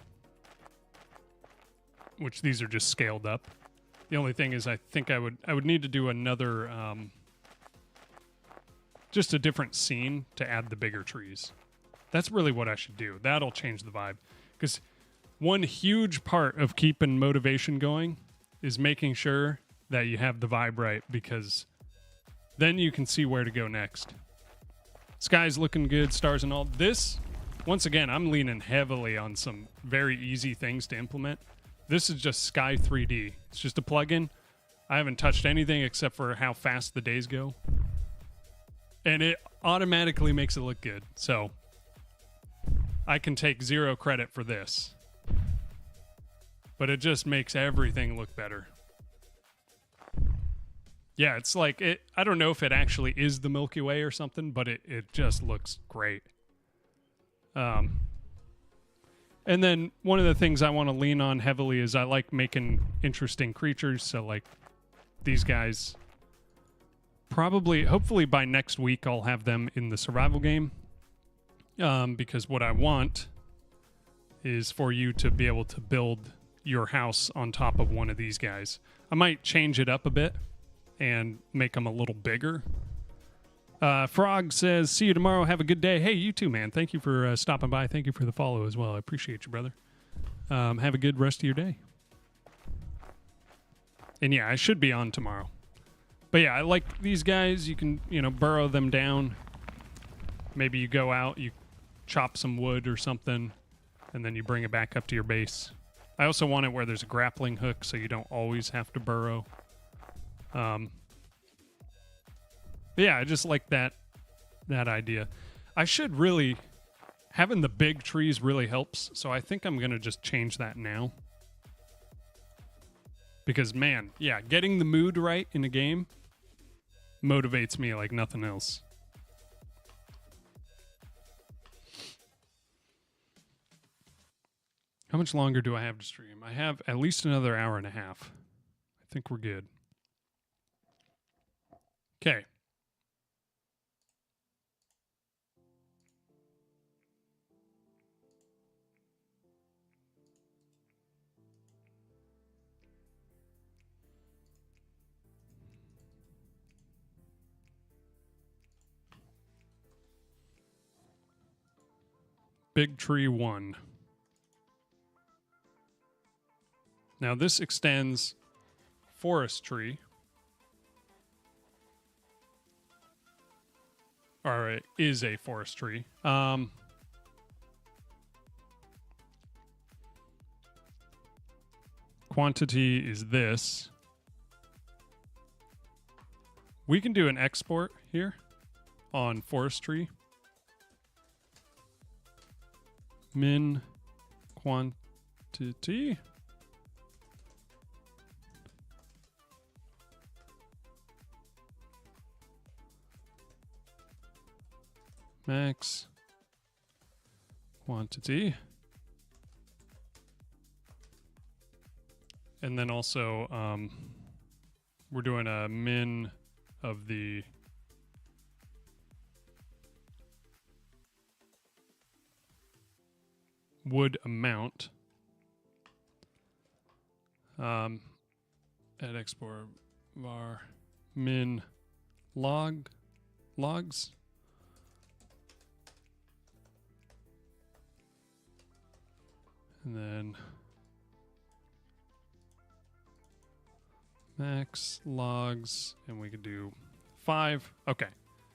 which these are just scaled up. The only thing is I think I would need to do another just a different scene to add the bigger trees. That's really what I should do. That'll change the vibe. Because one huge part of keeping motivation going is making sure that you have the vibe right, because then you can see where to go next. Sky's looking good, stars and all. This, once again, I'm leaning heavily on some very easy things to implement. This is just Sky 3D. It's just a plugin. I haven't touched anything except for how fast the days go. And it automatically makes it look good. So I can take zero credit for this. But it just makes everything look better. Yeah, it's like, I don't know if it actually is the Milky Way or something, but it just looks great. And then one of the things I want to lean on heavily is I like making interesting creatures. So like these guys, hopefully by next week, I'll have them in the survival game. Because what I want is for you to be able to build your house on top of one of these guys. I might change it up a bit and make them a little bigger. Frog says, see you tomorrow. Have a good day. Hey, you too, man. Thank you for stopping by. Thank you for the follow as well. I appreciate you, brother. Have a good rest of your day. And yeah, I should be on tomorrow. But yeah, I like these guys. You can, burrow them down. Maybe you go out, you chop some wood or something, and then you bring it back up to your base. I also want it where there's a grappling hook so you don't always have to burrow. But yeah, I just like that idea. I should really, having the big trees really helps, so I think I'm going to just change that now. Because, man, yeah, getting the mood right in a game motivates me like nothing else. How much longer do I have to stream? I have at least another hour and a half. I think we're good. Okay. Big Tree 1. Now this extends Forest Tree. Or it is a forest tree. Quantity is this. We can do an export here on forestry. Min quantity. Max quantity. And then also we're doing a min of the wood amount. At export var min logs. And then max logs, and we could do 5. Okay,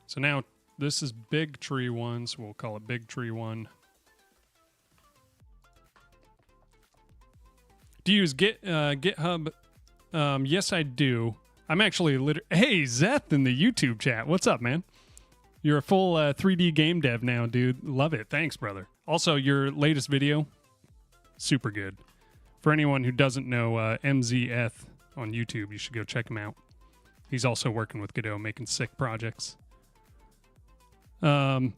so now this is big tree 1, so we'll call it big tree 1. Do you use GitHub? Yes, I do. I'm actually Hey, Zeth in the YouTube chat. What's up, man? You're a full 3D game dev now, dude. Love it. Thanks, brother. Also, your latest video, super good. For anyone who doesn't know MZF on YouTube, you should go check him out. He's also working with Godot, making sick projects. I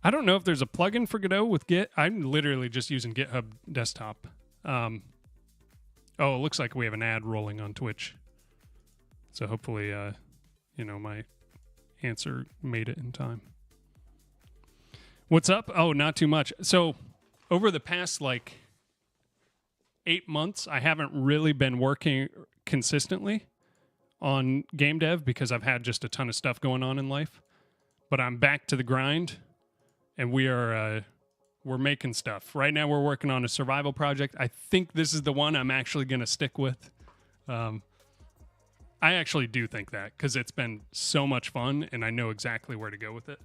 don't know if there's a plugin for Godot with Git. I'm literally just using GitHub Desktop. Oh, it looks like we have an ad rolling on Twitch. So hopefully, my answer made it in time. What's up? Oh, not too much. So over the past, 8 months, I haven't really been working consistently on game dev because I've had just a ton of stuff going on in life. But I'm back to the grind, and we are we're making stuff. Right now we're working on a survival project. I think this is the one I'm actually going to stick with. I actually do think that because it's been so much fun and I know exactly where to go with it.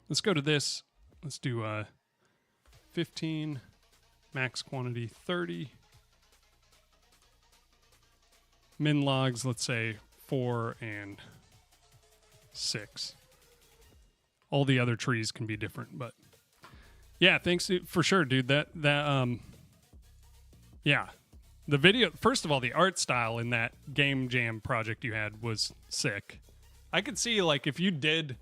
Let's go to this. Let's do 15, max quantity 30. Min logs, let's say 4 and 6. All the other trees can be different, but yeah, thanks for sure, dude. Yeah. The video, first of all, the art style in that game jam project you had was sick. I could see, like, if you did,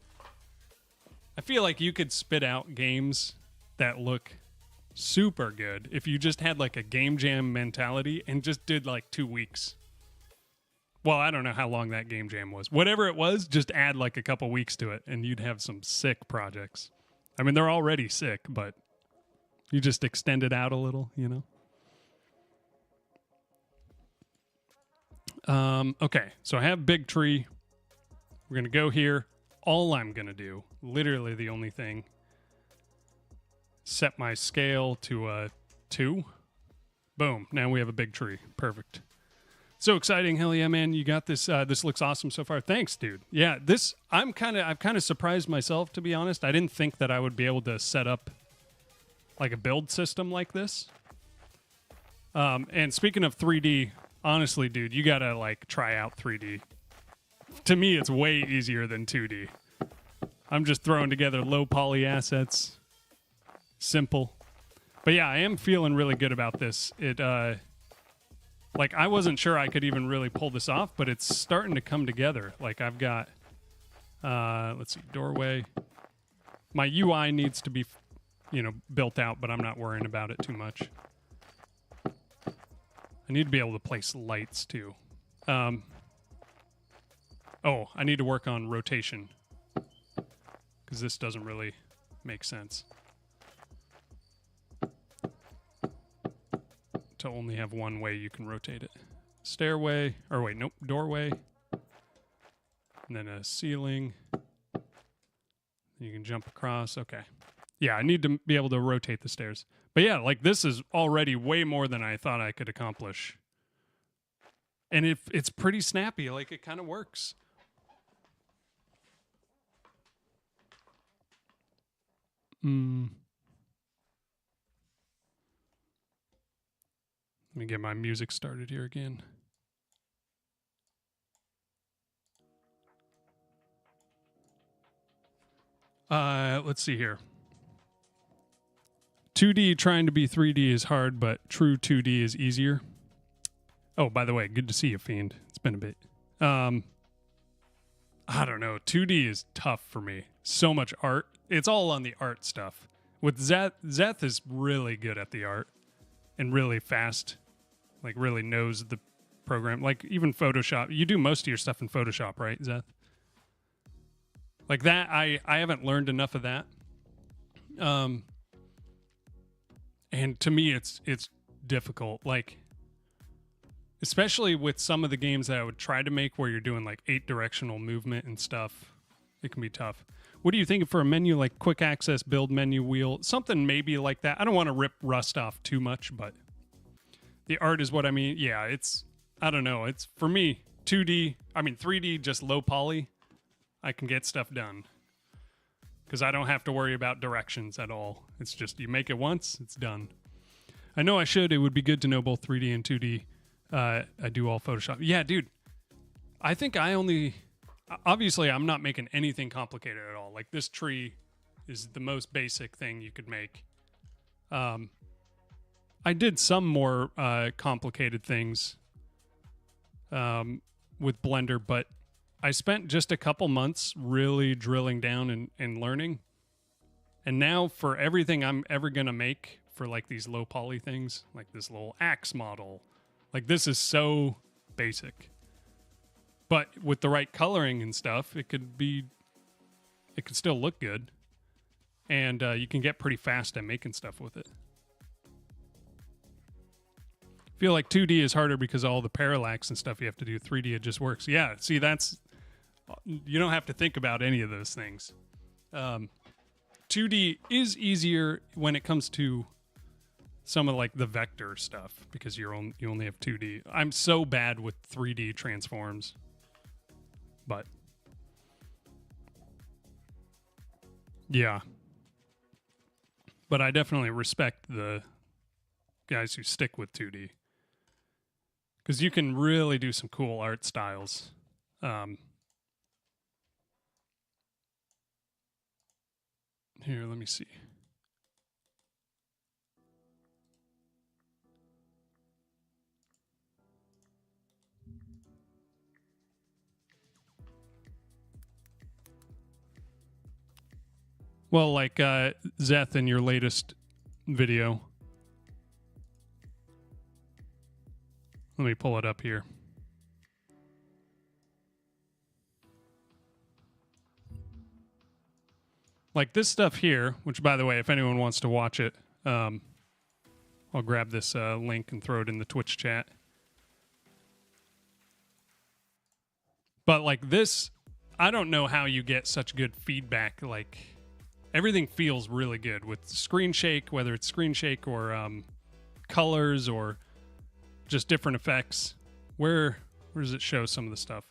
I feel like you could spit out games that look super good if you just had, like, a game jam mentality and just did, like, 2 weeks. Well, I don't know how long that game jam was. Whatever it was, just add, like, a couple weeks to it, and you'd have some sick projects. I mean, they're already sick, but you just extend it out a little, you know? Okay, so I have big tree. We're going to go here. All I'm going to do, literally the only thing, set my scale to 2. Boom. Now we have a big tree. Perfect. So exciting. Hell yeah, man. You got this. This looks awesome so far. Thanks, dude. Yeah, I've kind of surprised myself, to be honest. I didn't think that I would be able to set up like a build system like this. And speaking of 3D, honestly, dude, you got to like try out 3D. To me, it's way easier than 2D. I'm just throwing together low poly assets. Simple. But yeah, I am feeling really good about this. Like, I wasn't sure I could even really pull this off, but it's starting to come together. Like, I've got, let's see, doorway. My UI needs to be, built out, but I'm not worrying about it too much. I need to be able to place lights, too. I need to work on rotation, because this doesn't really make sense. To only have one way you can rotate it. Stairway, or wait, nope, doorway. And then a ceiling. You can jump across, okay. Yeah, I need to be able to rotate the stairs. But yeah, like this is already way more than I thought I could accomplish. And it's pretty snappy, like it kind of works. Let me get my music started here again. Let's see here. 2D trying to be 3D is hard, but true 2D is easier. Oh, by the way, good to see you, Fiend. It's been a bit. I don't know. 2D is tough for me. So much art. It's all on the art stuff. With Zeth is really good at the art and really fast. Like, really knows the program. Like, even Photoshop. You do most of your stuff in Photoshop, right, Zeth? Like that, I haven't learned enough of that. And to me, it's difficult. Like, especially with some of the games that I would try to make where you're doing, like, 8-directional movement and stuff. It can be tough. What do you think for a menu like quick access build menu wheel? Something maybe like that. I don't want to rip Rust off too much, but the art is what I mean. Yeah, I don't know. It's, for me, 3D, just low poly, I can get stuff done. Because I don't have to worry about directions at all. It's just, you make it once, it's done. I know I should. It would be good to know both 3D and 2D. I do all Photoshop. Yeah, dude. I think obviously, I'm not making anything complicated at all. Like, this tree is the most basic thing you could make. I did some more complicated things with Blender, but I spent just a couple months really drilling down and learning. And now for everything I'm ever going to make for like these low poly things, like this little axe model, like this is so basic. But with the right coloring and stuff, it could still look good. And you can get pretty fast at making stuff with it. I feel like 2D is harder because of all the parallax and stuff you have to do. 3D, it just works. Yeah, see, you don't have to think about any of those things. 2D is easier when it comes to some of like the vector stuff because you only have 2D. I'm so bad with 3D transforms, but yeah. But I definitely respect the guys who stick with 2D because you can really do some cool art styles. Here, let me see. Well, like Zeth in your latest video. Let me pull it up here. Like this stuff here, which by the way, if anyone wants to watch it, I'll grab this link and throw it in the Twitch chat. But like this, I don't know how you get such good feedback. Like everything feels really good with screen shake, whether it's screen shake or colors or just different effects. Where does it show some of the stuff?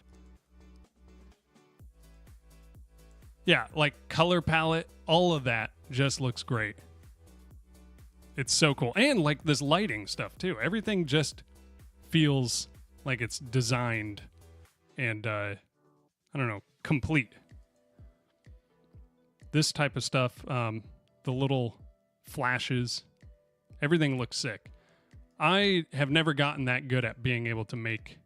Yeah, like color palette, all of that just looks great. It's so cool. And like this lighting stuff too. Everything just feels like it's designed and I don't know, complete. This type of stuff, the little flashes, everything looks sick. I have never gotten that good at being able to make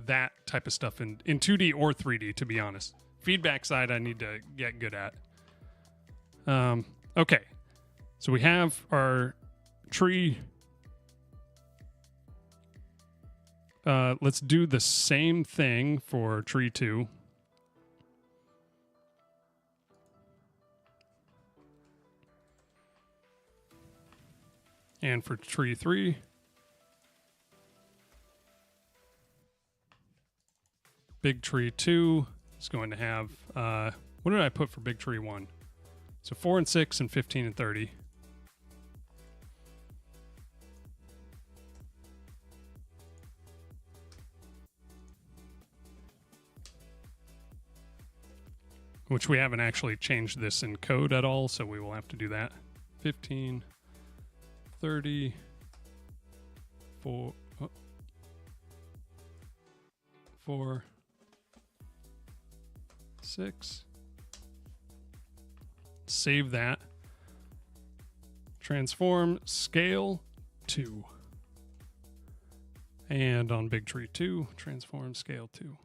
that type of stuff in 2D or 3D, to be honest. Feedback side, I need to get good at. Okay. So we have our tree. Let's do the same thing for tree 2. And for tree 3. Big tree 2 is going to have, what did I put for big tree 1? So 4 and 6 and 15 and 30. Which we haven't actually changed this in code at all, so we will have to do that. 15, 30, 4, 4, 6. Save that. Transform scale 2. And on big tree 2, transform scale 2.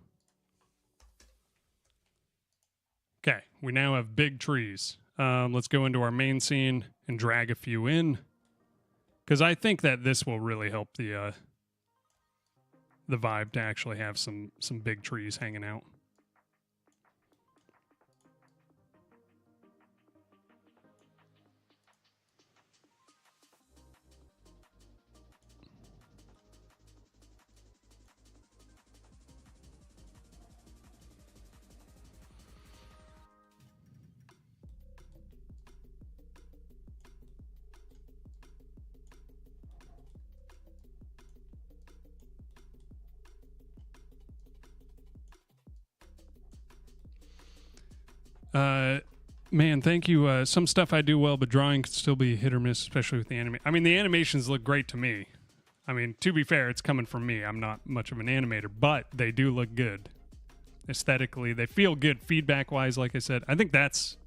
Okay, we now have big trees. Let's go into our main scene and drag a few in, because I think that this will really help the vibe to actually have some big trees hanging out. Man, thank you. Some stuff I do well, but drawing could still be hit or miss, especially with the anime. I mean, the animations look great to me. I mean, to be fair, it's coming from me. I'm not much of an animator, but they do look good. Aesthetically, they feel good. Feedback-wise, like I said, I think that's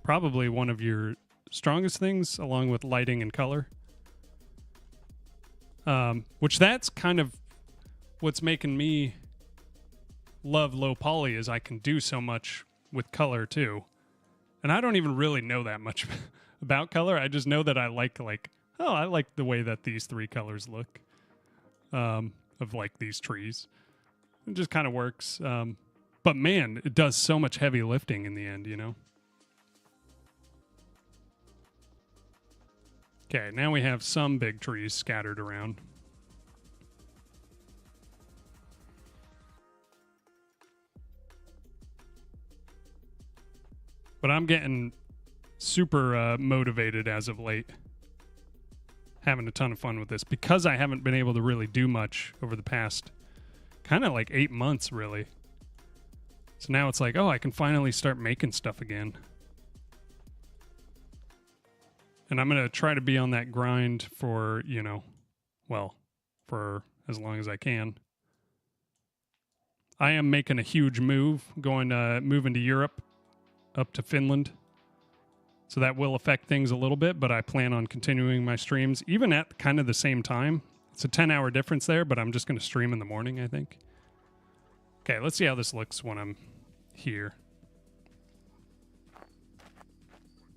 probably one of your strongest things, along with lighting and color. Which that's kind of what's making me love low poly, is I can do so much with color too. And I don't even really know that much about color. I just know that I like the way that these 3 colors look of like these trees. It just kind of works. But man, it does so much heavy lifting in the end, you know? Okay, now we have some big trees scattered around. But I'm getting super motivated as of late. Having a ton of fun with this because I haven't been able to really do much over the past kind of like 8 months, really. So now it's like, oh, I can finally start making stuff again. And I'm going to try to be on that grind for, you know, well, for as long as I can. I am making a huge move, moving to Europe, up to Finland. So that will affect things a little bit, but I plan on continuing my streams, even at kind of the same time. It's a 10-hour difference there, but I'm just going to stream in the morning, I think. Okay, let's see how this looks when I'm here.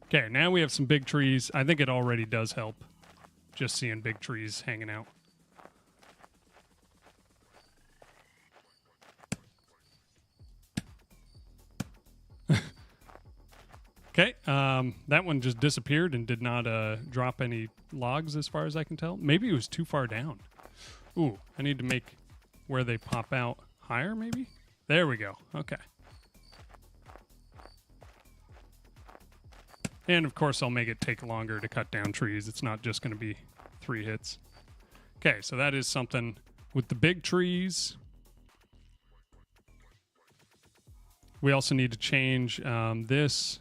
Okay, now we have some big trees. I think it already does help, just seeing big trees hanging out. Okay, that one just disappeared and did not drop any logs as far as I can tell. Maybe it was too far down. Ooh, I need to make where they pop out higher, maybe? There we go. Okay. And, of course, I'll make it take longer to cut down trees. It's not just going to be 3 hits. Okay, so that is something with the big trees. We also need to change this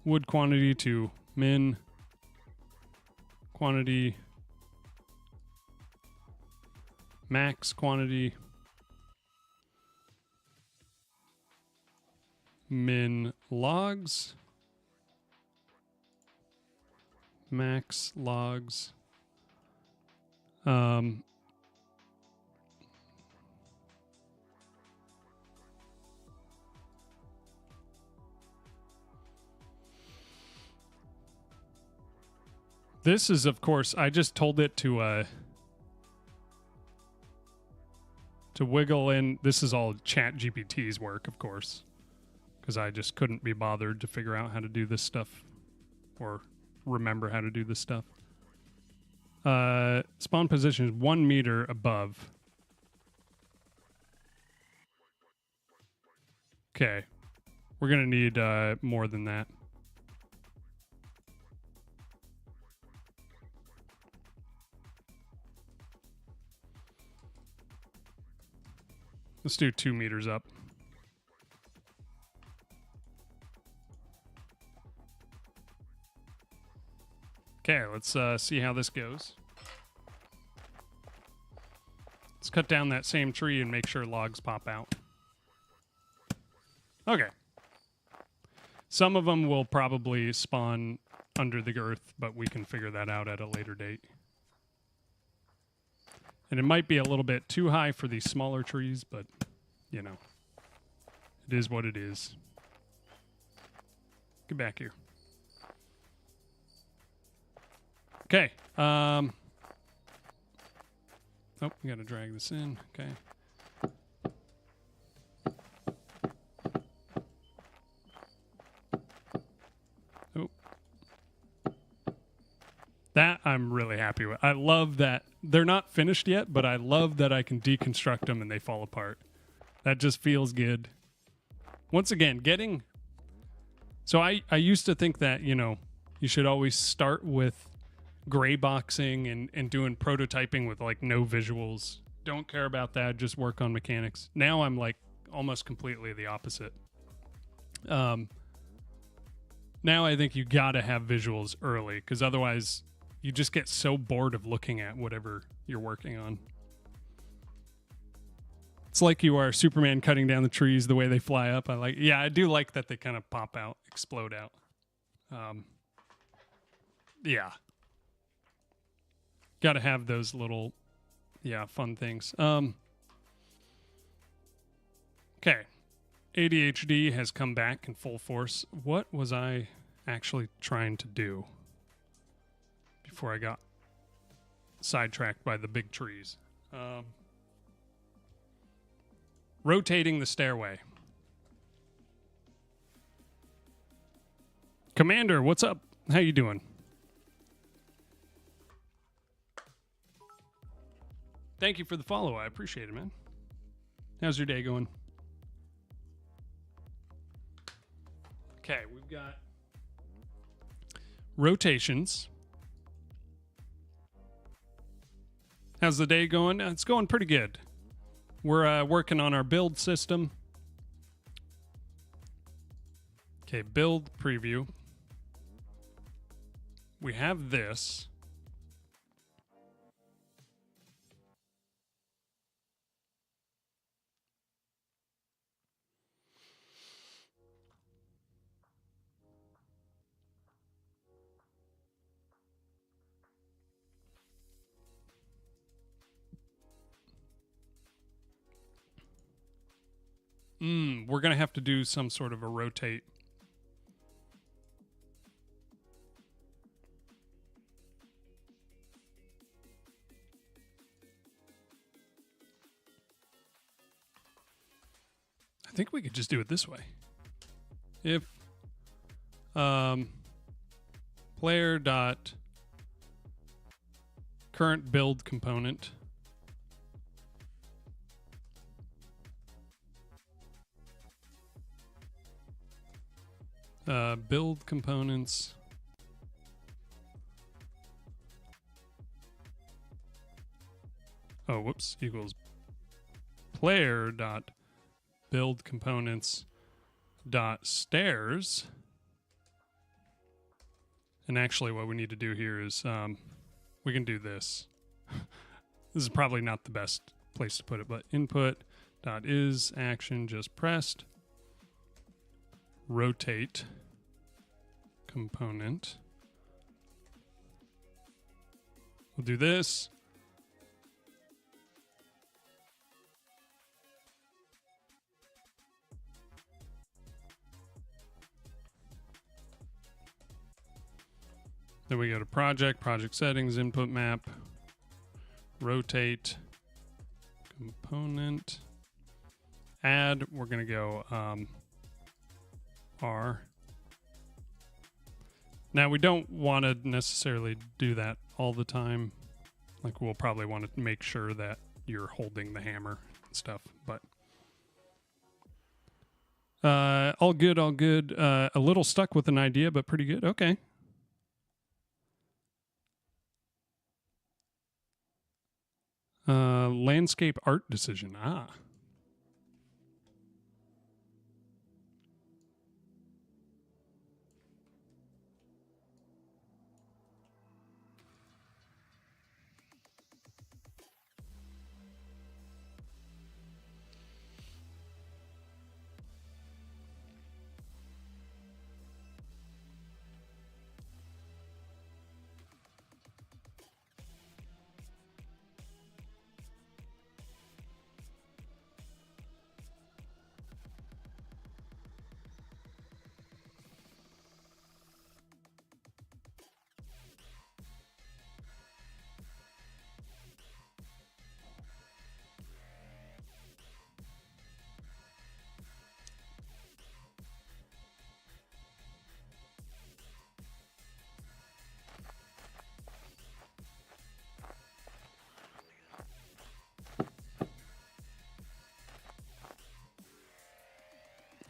wood quantity to min quantity, max quantity, min logs, max logs. This is, of course, I just told it to wiggle in. This is all ChatGPT's work, of course, because I just couldn't be bothered to figure out how to do this stuff or remember how to do this stuff. Spawn position is 1 meter above. Okay. We're going to need more than that. Let's do 2 meters up. Okay, let's see how this goes. Let's cut down that same tree and make sure logs pop out. Okay. Some of them will probably spawn under the earth, but we can figure that out at a later date. And it might be a little bit too high for these smaller trees, but, you know, it is what it is. Get back here. Okay. Oh, we got to drag this in. Okay. Oh. That I'm really happy with. I love that. They're not finished yet, but I love that I can deconstruct them and they fall apart. That just feels good. Once again, getting... So I used to think that, you know, you should always start with gray boxing and doing prototyping with, like, no visuals. Don't care about that. Just work on mechanics. Now I'm, like, almost completely the opposite. Now I think you got to have visuals early, because otherwise... you just get so bored of looking at whatever you're working on. It's like you are Superman cutting down the trees the way they fly up. I do like that they kind of pop out, explode out. Yeah. Got to have those little, fun things. Okay. ADHD has come back in full force. What was I actually trying to do before I got sidetracked by the big trees? Rotating the stairway. Commander, what's up? How you doing? Thank you for the follow. I appreciate it, man. How's your day going? Okay, we've got rotations. How's the day going? It's going pretty good. We're working on our build system. Okay, build preview. We have this. We're going to have to do some sort of a rotate. I think we could just do it this way. If player dot current build component build components equals player dot build components dot stairs. And actually what we need to do here is we can do this. This is probably not the best place to put it, but input dot is action just pressed rotate component. We'll do this. Then we go to project settings, input map, rotate component, add. We're going to go R. Now we don't want to necessarily do that all the time. Like we'll probably want to make sure that you're holding the hammer and stuff, but all good. A little stuck with an idea, but pretty good. Okay. Landscape art decision.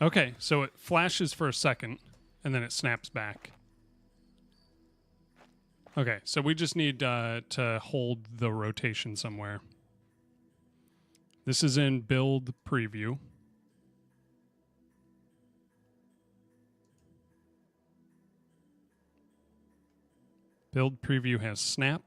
Okay, so it flashes for a second, and then it snaps back. Okay, so we just need to hold the rotation somewhere. This is in build preview. Build preview has snap.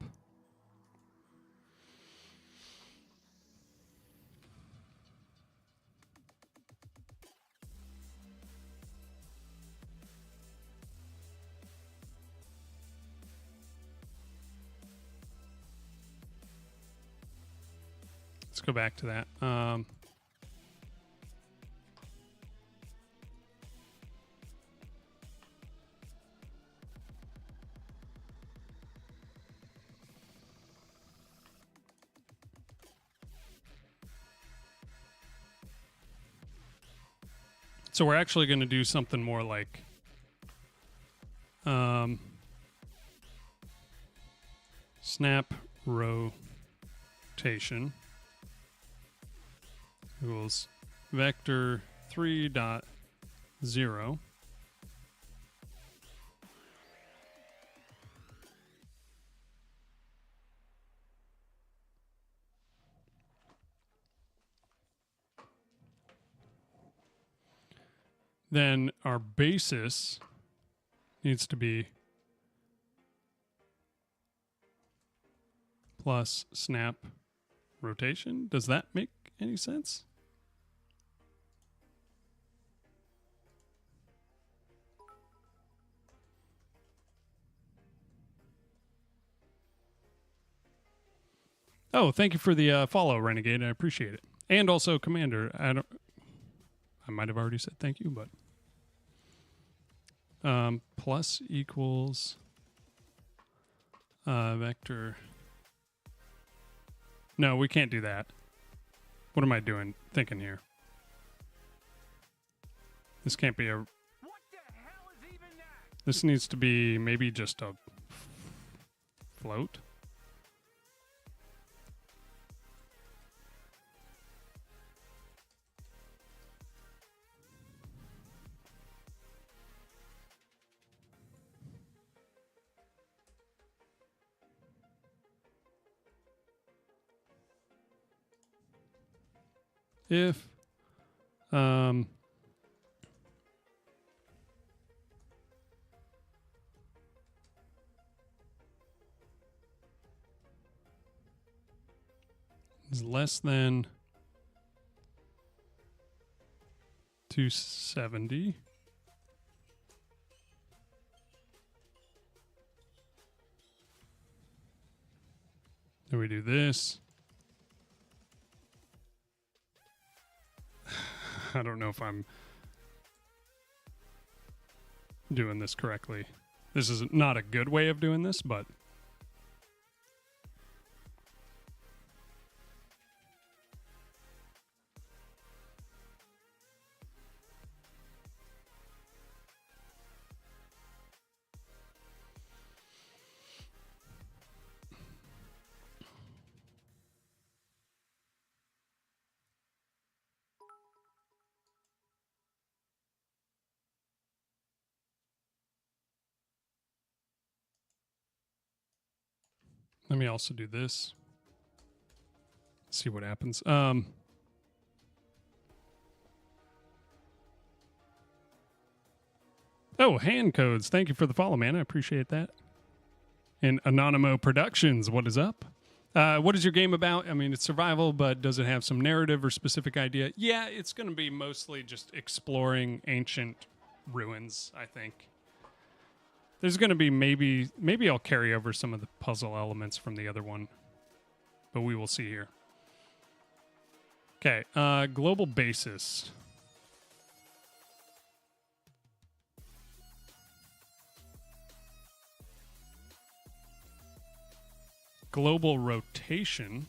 Let's go back to that. So we're actually going to do something more like snap rotation equals vector 3.0 then our basis needs to be plus snap rotation. Does that make any sense? Oh, thank you for the follow, Renegade. I appreciate it. And also, Commander. I might have already said thank you, but plus equals vector. No, we can't do that. What am I thinking here? This can't be a... What the hell is even that? This needs to be maybe just a float. If is less than 270, then we do this. I don't know if I'm doing this correctly. This is not a good way of doing this, but let me also do this. See what happens. Oh, hand codes. Thank you for the follow, man. I appreciate that. And Anonymo Productions, what is up? What is your game about? I mean, it's survival, but does it have some narrative or specific idea? Yeah, it's going to be mostly just exploring ancient ruins, I think. There's going to be maybe I'll carry over some of the puzzle elements from the other one, but we will see here. Okay, global basis. Global rotation.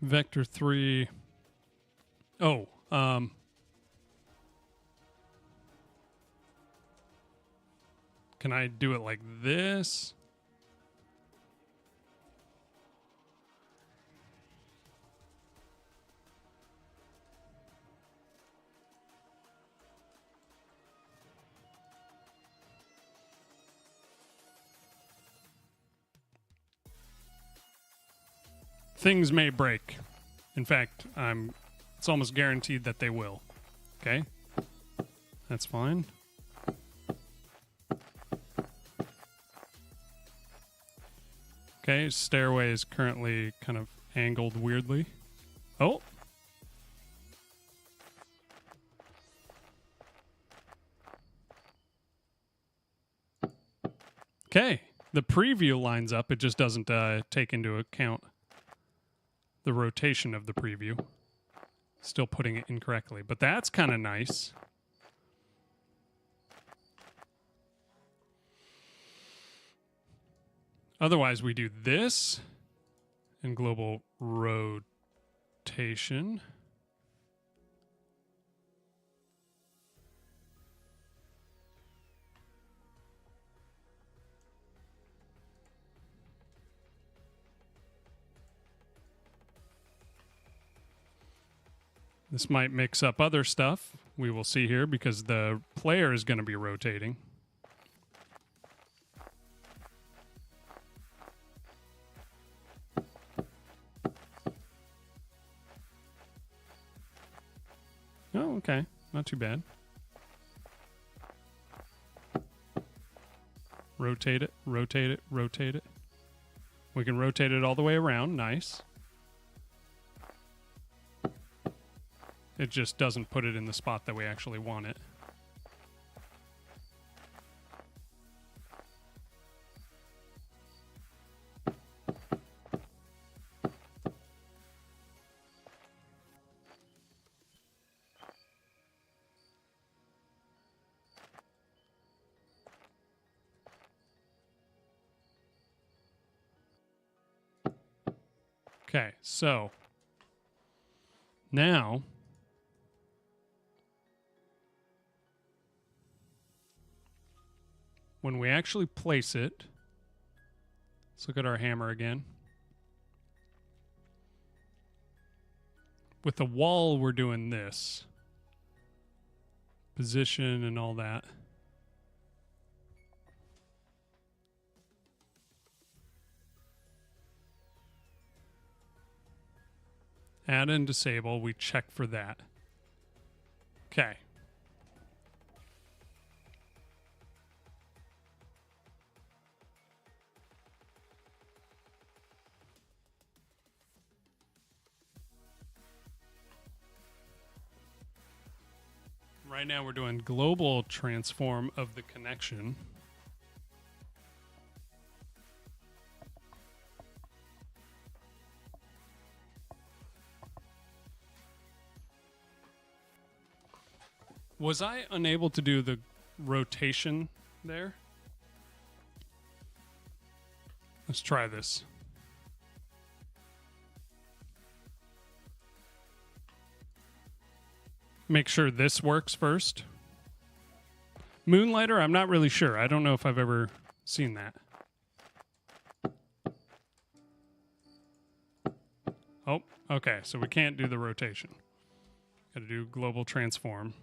Vector 3. Oh, can I do it like this? Things may break. In fact, it's almost guaranteed that they will. Okay? That's fine. Okay, stairway is currently kind of angled weirdly. Oh! Okay, the preview lines up. It just doesn't take into account the rotation of the preview. Still putting it incorrectly, but that's kind of nice. Otherwise, we do this and global rotation. This might mix up other stuff. We will see here because the player is going to be rotating. Oh, okay. Not too bad. Rotate it, rotate it, rotate it. We can rotate it all the way around. Nice. It just doesn't put it in the spot that we actually want it. Okay, so now when we actually place it, let's look at our hammer again. With the wall, we're doing this. Position and all that. Add and disable, we check for that. Okay. Right now we're doing global transform of the connection. Was I unable to do the rotation there? Let's try this. Make sure this works first. Moonlighter, I'm not really sure. I don't know if I've ever seen that. Oh, okay. So we can't do the rotation. Got to do global transform.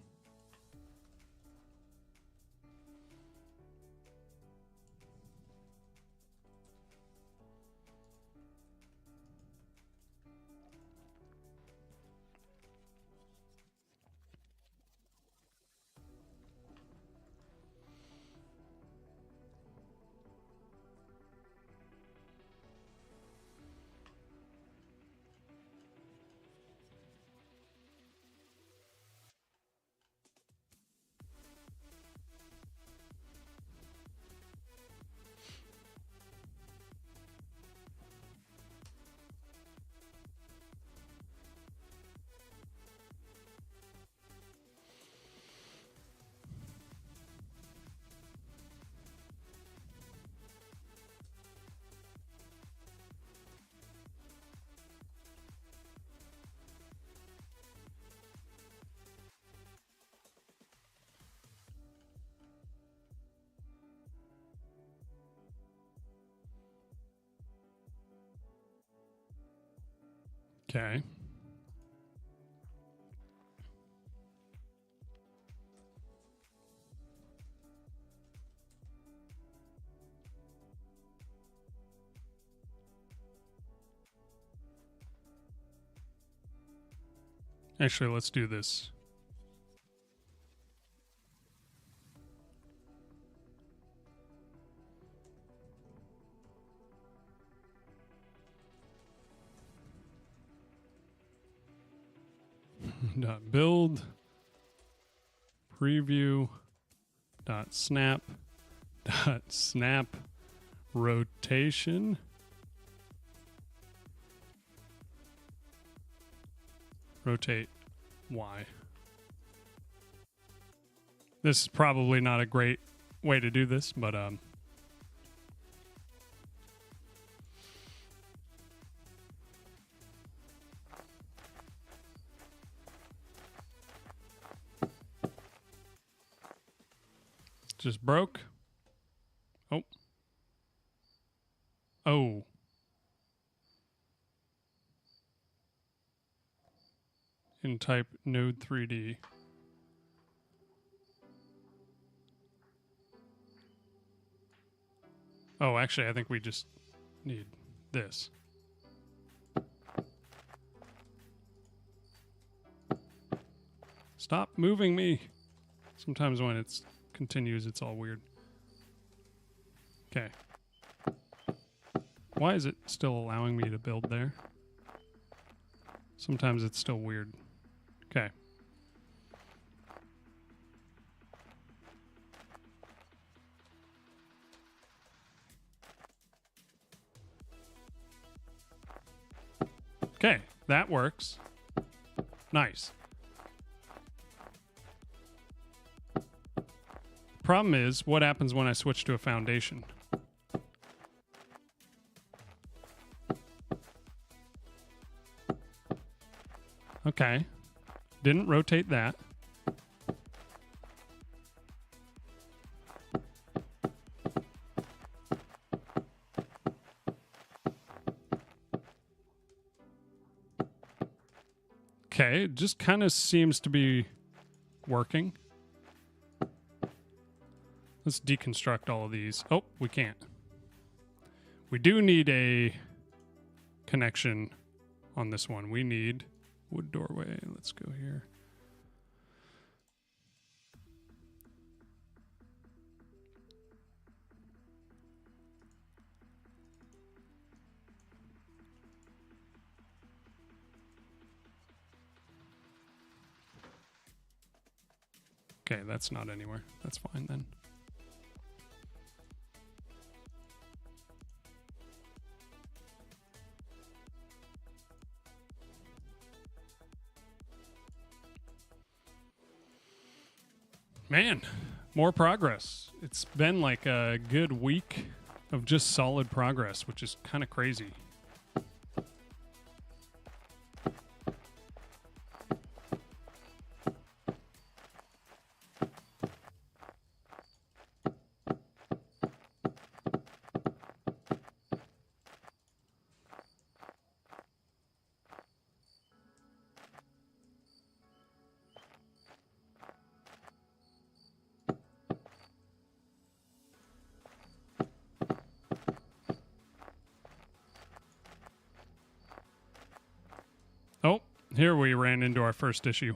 Okay. Actually, let's do this. Dot build preview dot snap rotation rotate Y. This is probably not a great way to do this, but Just broke. Oh. Oh. In type node 3D. Oh, actually, I think we just need this. Stop moving me. Sometimes when it continues, it's all weird. Okay. Why is it still allowing me to build there? Sometimes it's still weird. Okay. Okay, that works. Nice. Problem is, what happens when I switch to a foundation? Okay. Didn't rotate that. Okay, it just kind of seems to be working. Let's deconstruct all of these. Oh, we can't. We do need a connection on this one. We need wood doorway. Let's go here. Okay, that's not anywhere. That's fine then. Man, more progress. It's been like a good week of just solid progress, which is kind of crazy. Oh, here we ran into our first issue.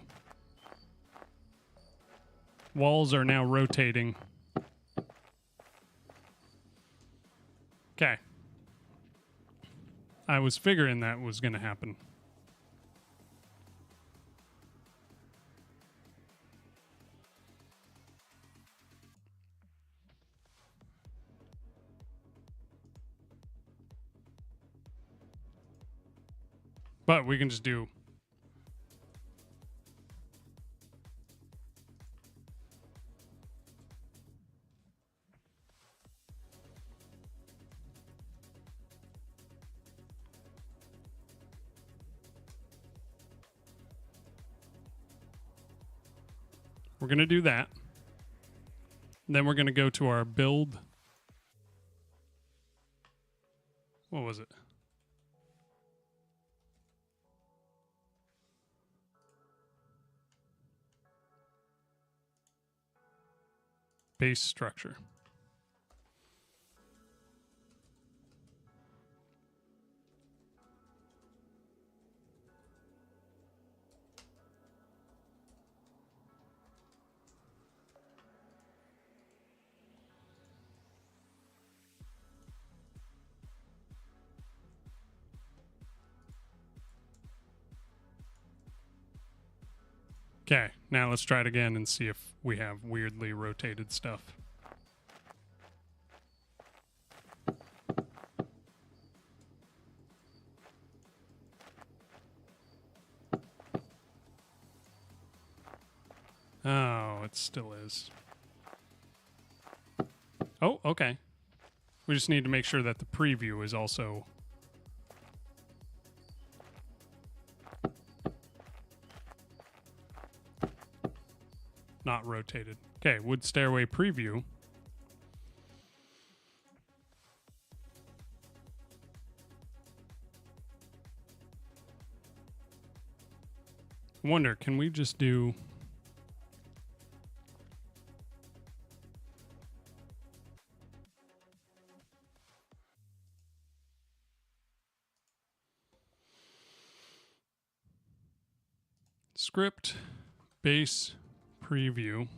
Walls are now rotating. Okay. I was figuring that was going to happen. But we can just do... We're going to do that. Then we're going to go to our build. What was it? Base structure. Okay, now let's try it again and see if we have weirdly rotated stuff. Oh, it still is. Oh, okay. We just need to make sure that the preview is also... not rotated. Okay, wood stairway preview. I wonder, can we just do... Script, base, preview.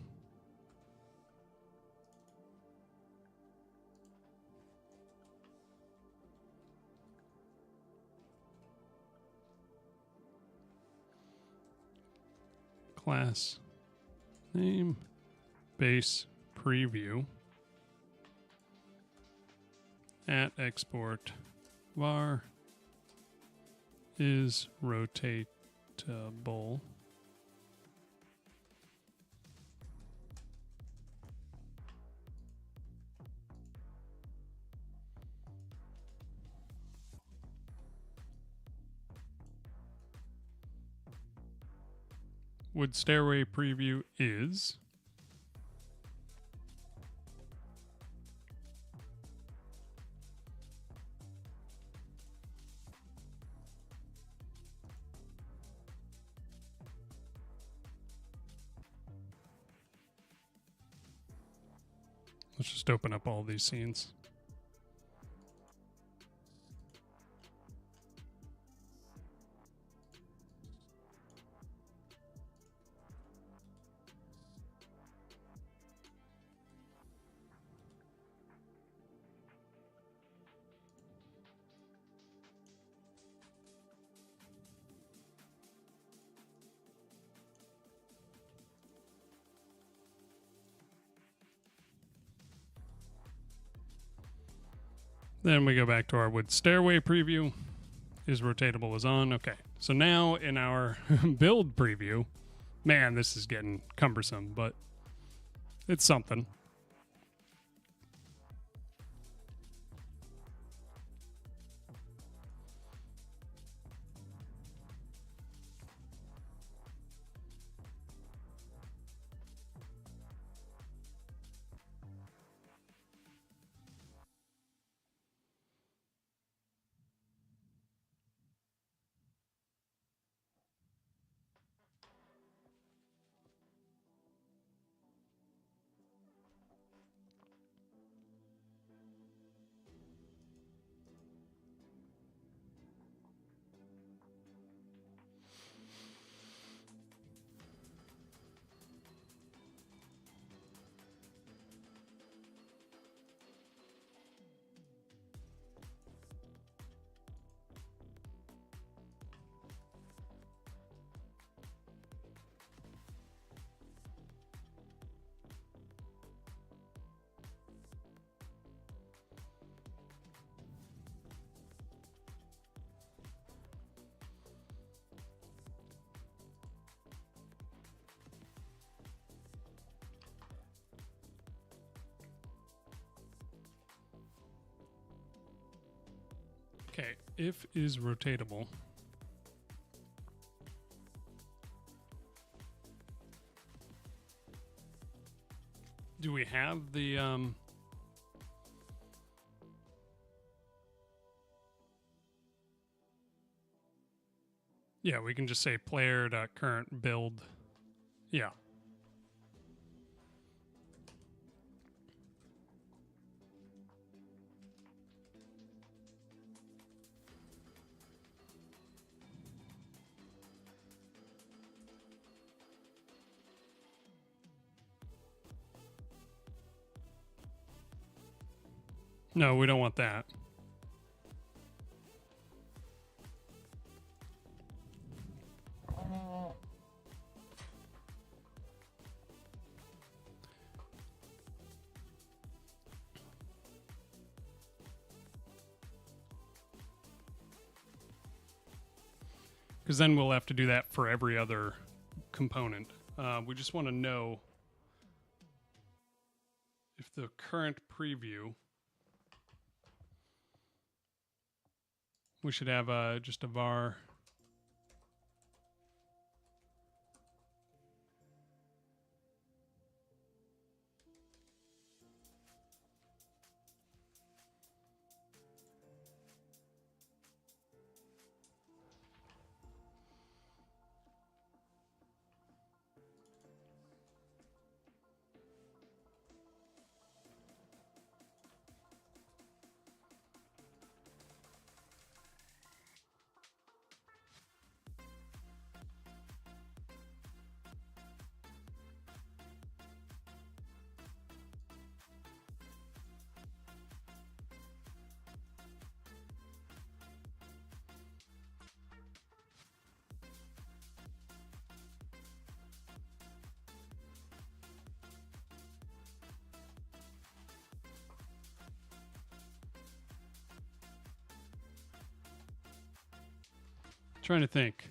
Class name, base, preview. At export var is rotatable. Wood stairway preview is let's just open up all these scenes. Then we go back to our wood stairway preview. Is rotatable is on. Okay. So now in our build preview, man, this is getting cumbersome, but it's something. Okay, if is rotatable. Do we have the yeah, we can just say player.current build. Yeah. No, we don't want that. Because then we'll have to do that for every other component. We just want to know if the current preview, we should have just a var Trying to think.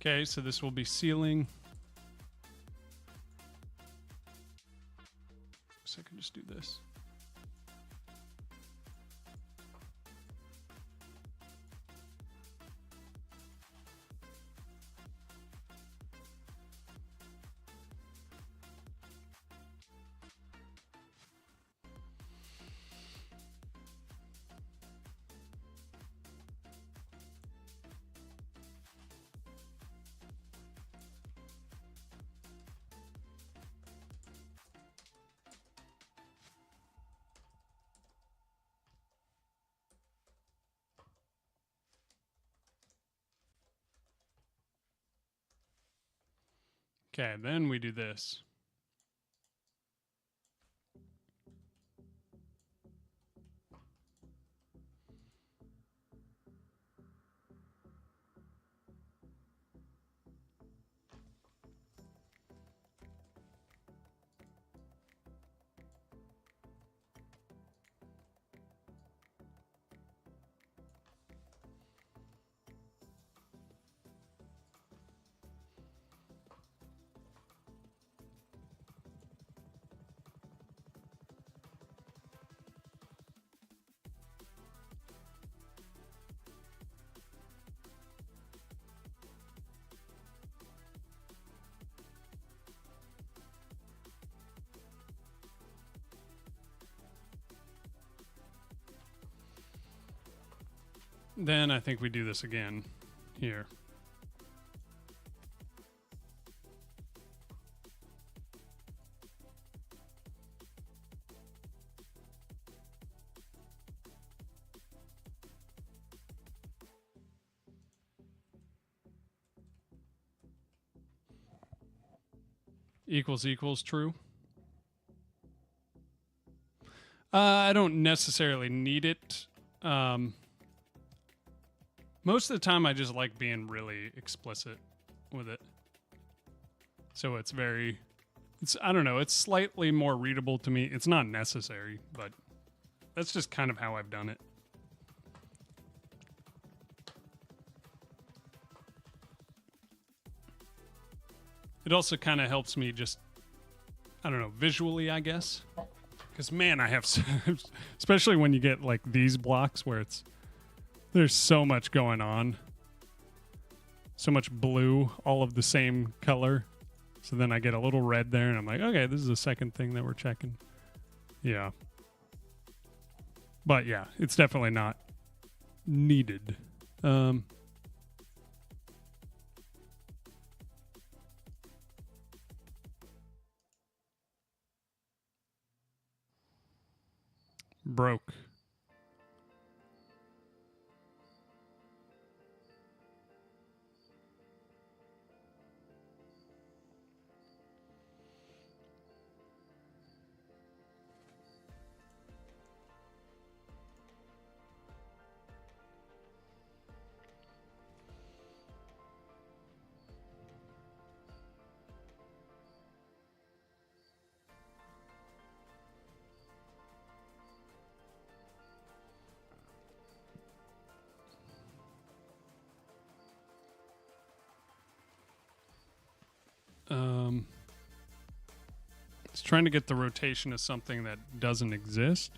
Okay, so this will be ceiling. So I can just do this. Okay, then we do this. Then I think we do this again here. Equals true. I don't necessarily need it. Most of the time, I just like being really explicit with it. So it's I don't know, it's slightly more readable to me. It's not necessary, but that's just kind of how I've done it. It also kind of helps me just, I don't know, visually, I guess. Because, man, I have, especially when you get like these blocks where there's so much going on. So much blue, all of the same color. So then I get a little red there and I'm like, okay, this is the second thing that we're checking. Yeah. But yeah, it's definitely not needed. Broke. It's trying to get the rotation of something that doesn't exist.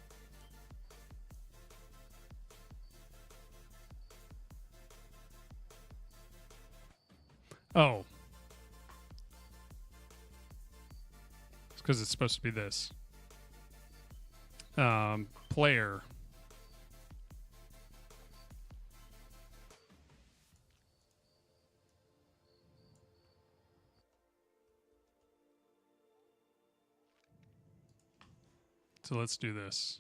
Oh. because it's supposed to be this. Player. So let's do this.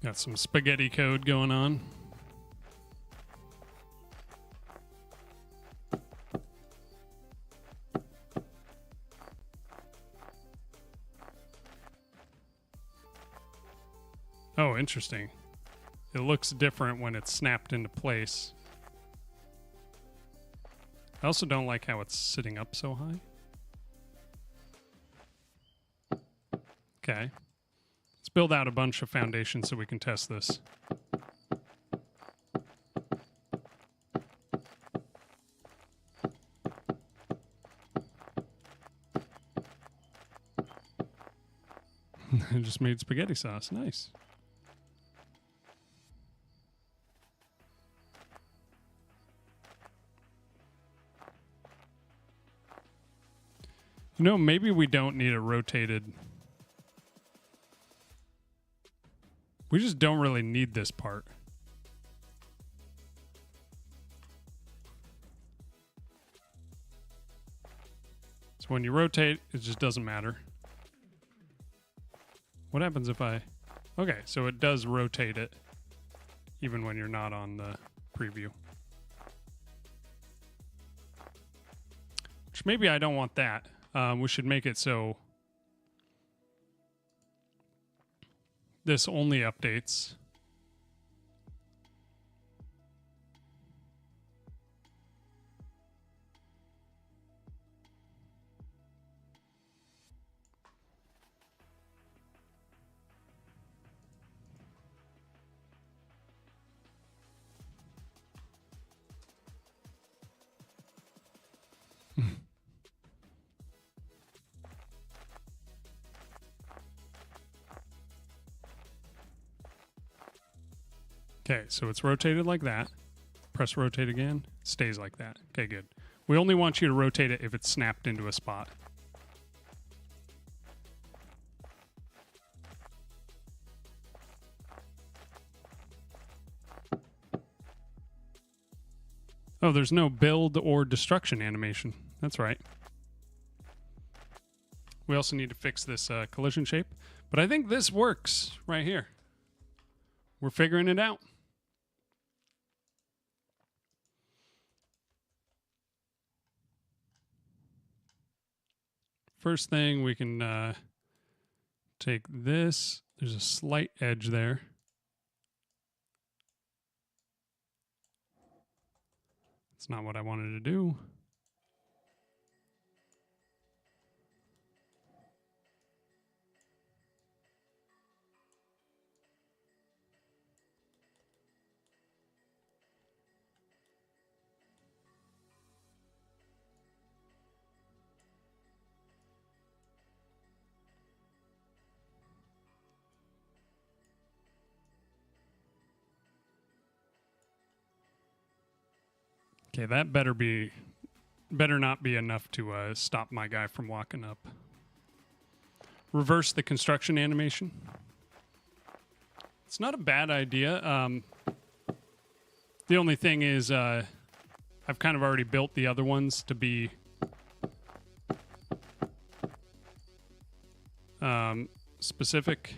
Got some spaghetti code going on. Oh, interesting. It looks different when it's snapped into place. I also don't like how it's sitting up so high. Okay. Let's build out a bunch of foundations so we can test this. I just made spaghetti sauce. Nice. You know, maybe we don't need a rotated... We just don't really need this part. So when you rotate, it just doesn't matter. What happens if I... Okay, so it does rotate it, even when you're not on the preview. Which maybe I don't want that. We should make it so this only updates. Okay, so it's rotated like that. Press rotate again. Stays like that. Okay, good. We only want you to rotate it if it's snapped into a spot. Oh, there's no build or destruction animation. That's right. We also need to fix this collision shape. But I think this works right here. We're figuring it out. First thing, we can take this. There's a slight edge there. That's not what I wanted to do. Okay, that better not be enough to stop my guy from walking up. Reverse the construction animation. It's not a bad idea. The only thing is I've kind of already built the other ones to be specific,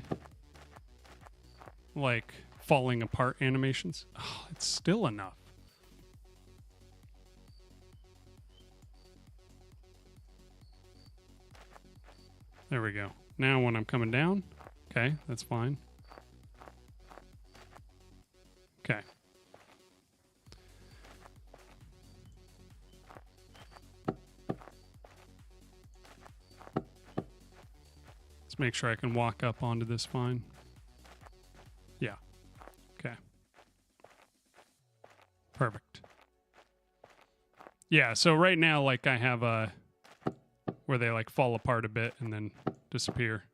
like falling apart animations. Oh, it's still enough. There we go. Now when I'm coming down, okay, that's fine. Okay. Let's make sure I can walk up onto this fine. Yeah. Okay. Perfect. Yeah, so right now, like, I have a... where they, like, fall apart a bit and then disappear.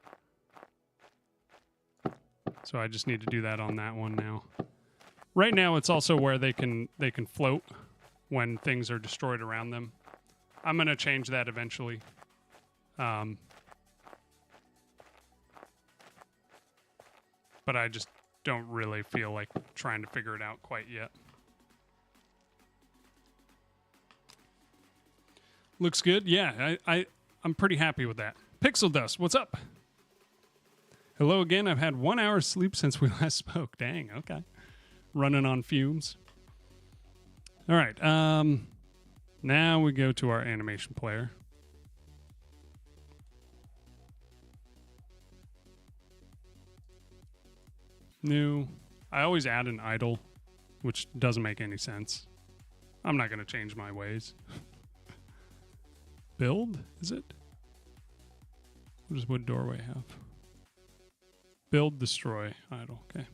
So I just need to do that on that one now. Right now, it's also where they can float when things are destroyed around them. I'm going to change that eventually. But I just don't really feel like trying to figure it out quite yet. Looks good. Yeah, I'm pretty happy with that. Pixel Dust, what's up? Hello again. I've had 1 hour's sleep since we last spoke. Dang, okay. Running on fumes. All right. Now we go to our animation player. New. I always add an idle, which doesn't make any sense. I'm not going to change my ways. Build, is it? What does wood doorway have? Build, destroy, idle. Okay.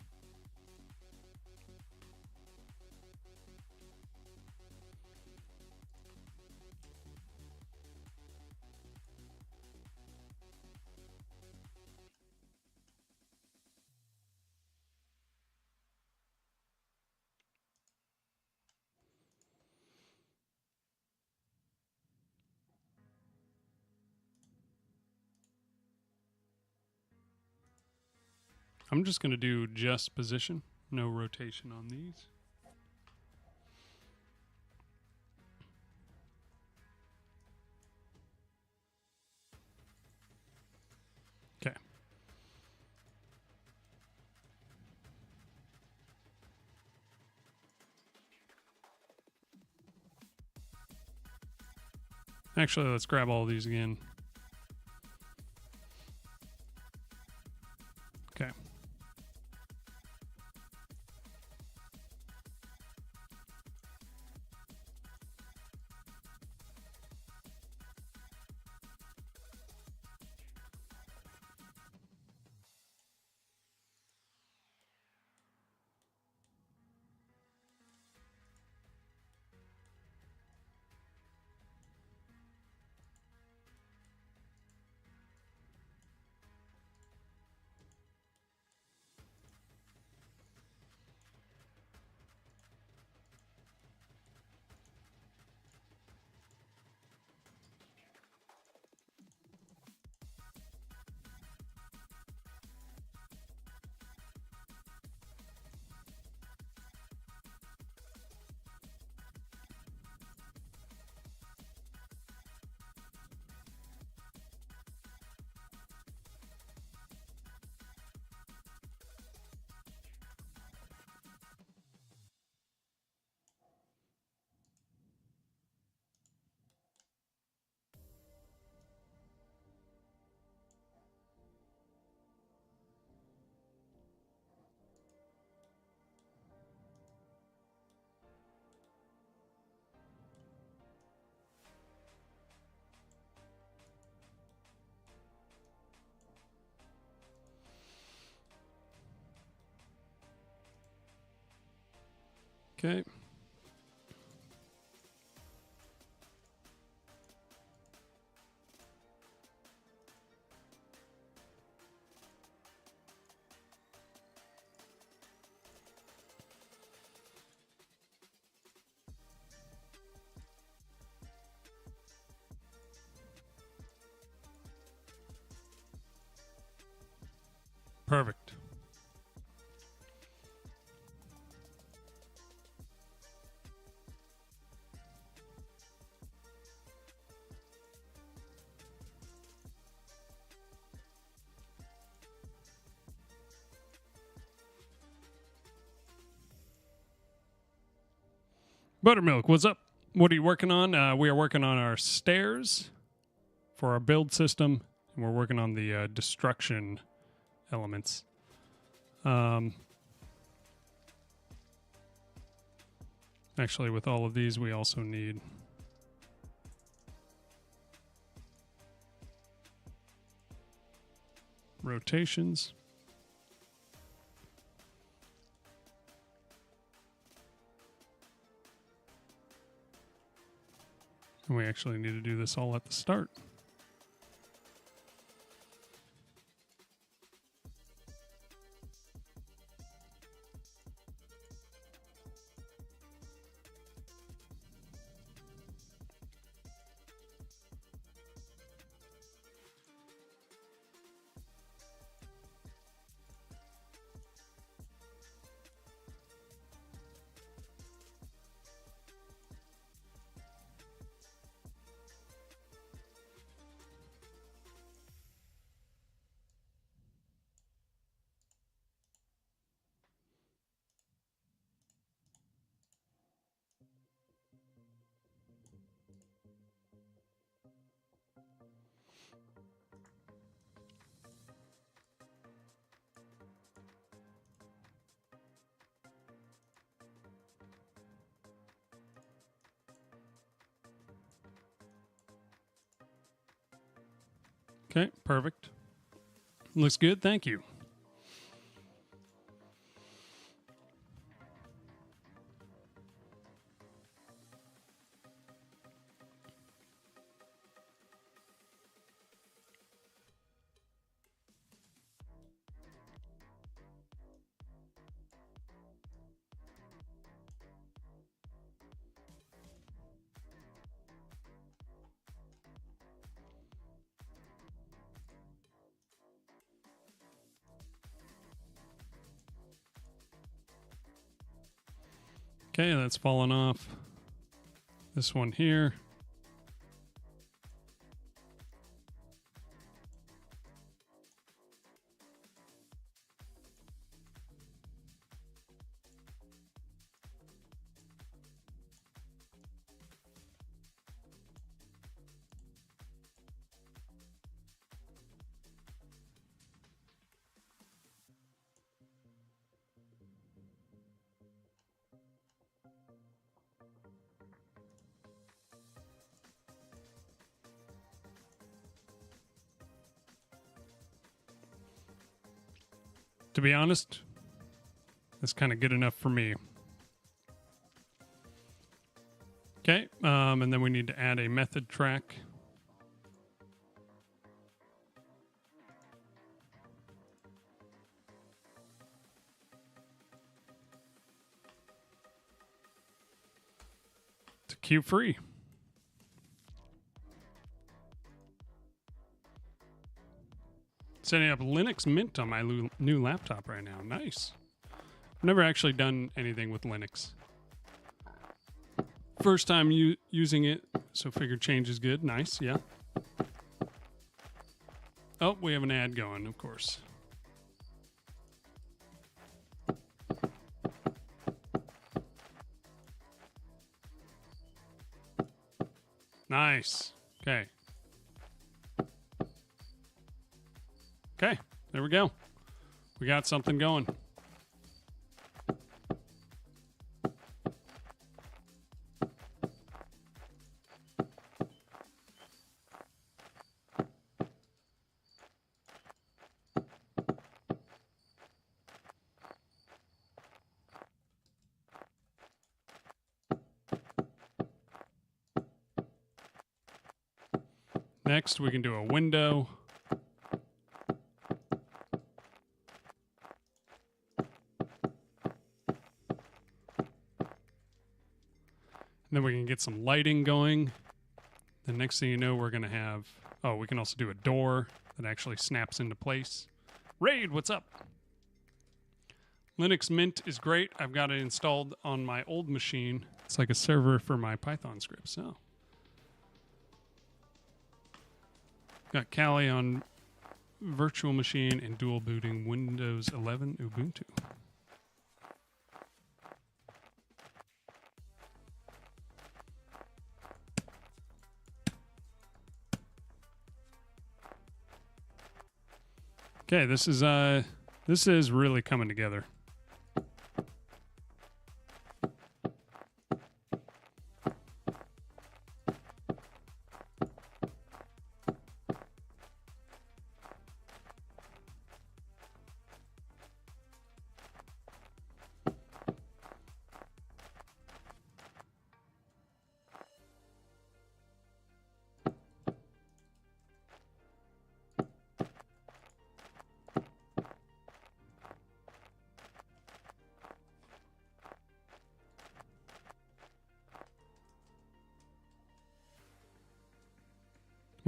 I'm just going to do just position, no rotation on these. Okay. Actually, let's grab all these again. Okay. Okay. Perfect. Buttermilk, what's up? What are you working on? We are working on our stairs for our build system, and we're working on the destruction elements. Actually, with all of these, we also need... rotations. And we actually need to do this all at the start. Okay, perfect. Looks good, thank you. Okay, that's fallen off. This one here. To be honest, that's kind of good enough for me. Okay, and then we need to add a method track. To queue free. Setting up Linux Mint on my new laptop right now. Nice. I've never actually done anything with Linux. First time using it, so figured change is good. Nice, yeah. Oh, we have an ad going, of course. Nice. Okay. Okay, there we go. We got something going. Next, we can do a window. And then we can get some lighting going. The next thing you know, we're going to have... Oh, we can also do a door that actually snaps into place. Raid, what's up? Linux Mint is great. I've got it installed on my old machine. It's like a server for my Python scripts. So, got Kali on virtual machine and dual booting Windows 11 Ubuntu. Okay, this is really coming together.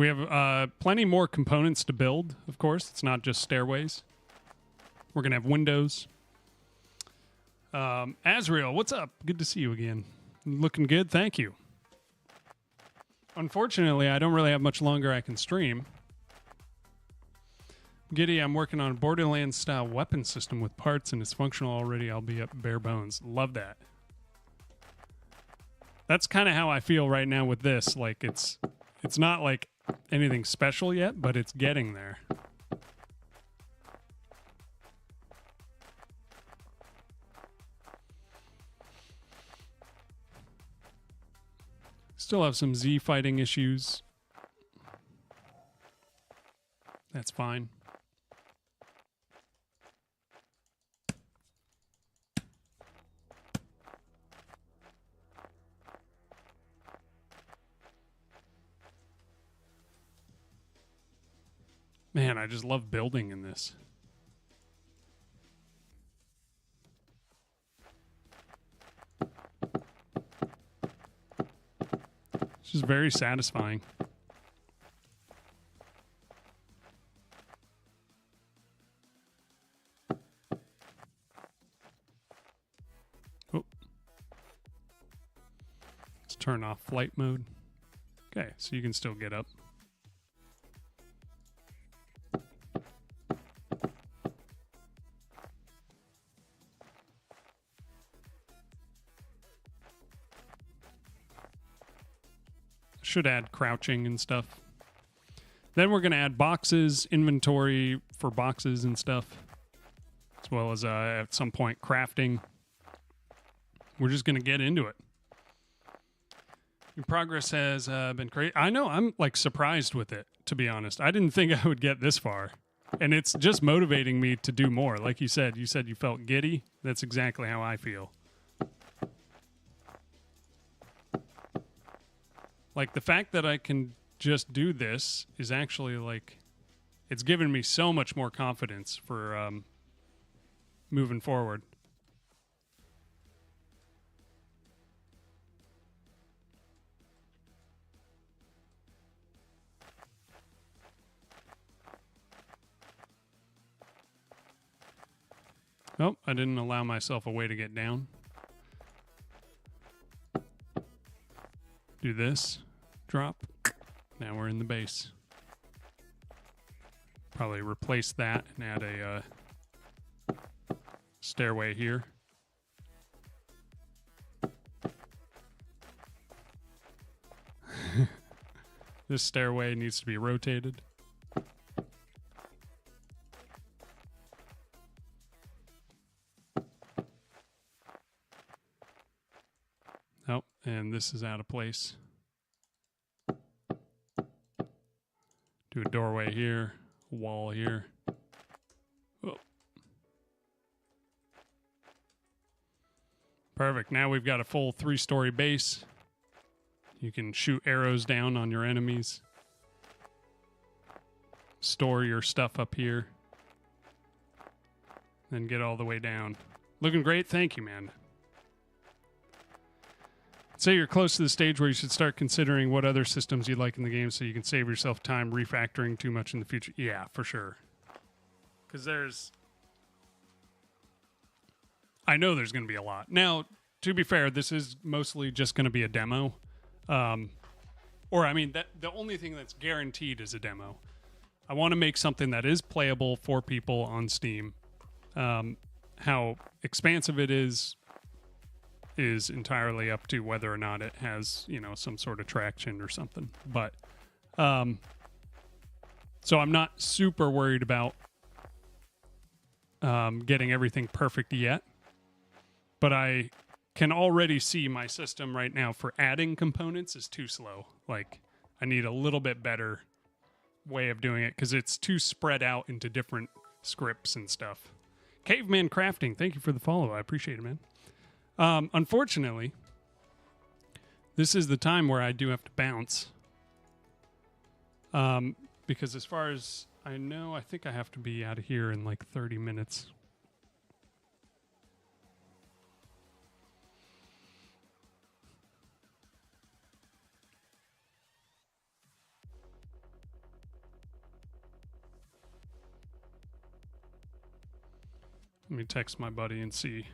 We have plenty more components to build, of course. It's not just stairways. We're going to have windows. Azrael, what's up? Good to see you again. Looking good, thank you. Unfortunately, I don't really have much longer I can stream. Giddy, I'm working on a Borderlands-style weapon system with parts, and it's functional already. I'll be up bare bones. Love that. That's kind of how I feel right now with this. Like, it's not like anything special yet, but it's getting there. Still have some Z fighting issues. That's fine. Man, I just love building in this. It's just very satisfying. Oh. Let's turn off flight mode. Okay, so you can still get up. Should add crouching and stuff. Then we're going to add boxes, inventory for boxes and stuff, as well as at some point crafting. We're just going to get into it. Your progress has been great. I know, I'm like surprised with it, to be honest. I didn't think I would get this far. And it's just motivating me to do more. Like you said you felt giddy. That's exactly how I feel. Like, the fact that I can just do this is actually, like, it's given me so much more confidence for moving forward. Nope, I didn't allow myself a way to get down. Do this. Drop. Now we're in the base. Probably replace that and add a stairway here. This stairway needs to be rotated. Oh, and this is out of place. Do a doorway here, a wall here. Oh. Perfect. Now we've got a full 3-story base. You can shoot arrows down on your enemies. Store your stuff up here. Then get all the way down. Looking great. Thank you, man. Say you're close to the stage where you should start considering what other systems you'd like in the game so you can save yourself time refactoring too much in the future. Yeah, for sure. Because I know there's going to be a lot. Now, to be fair, this is mostly just going to be a demo. The only thing that's guaranteed is a demo. I want to make something that is playable for people on Steam. How expansive it is entirely up to whether or not it has, some sort of traction or something. But, so I'm not super worried about getting everything perfect yet. But I can already see my system right now for adding components is too slow. Like, I need a little bit better way of doing it because it's too spread out into different scripts and stuff. Caveman Crafting, thank you for the follow. I appreciate it, man. Unfortunately, this is the time where I do have to bounce. Because as far as I know, I think I have to be out of here in like 30 minutes. me text my buddy and see.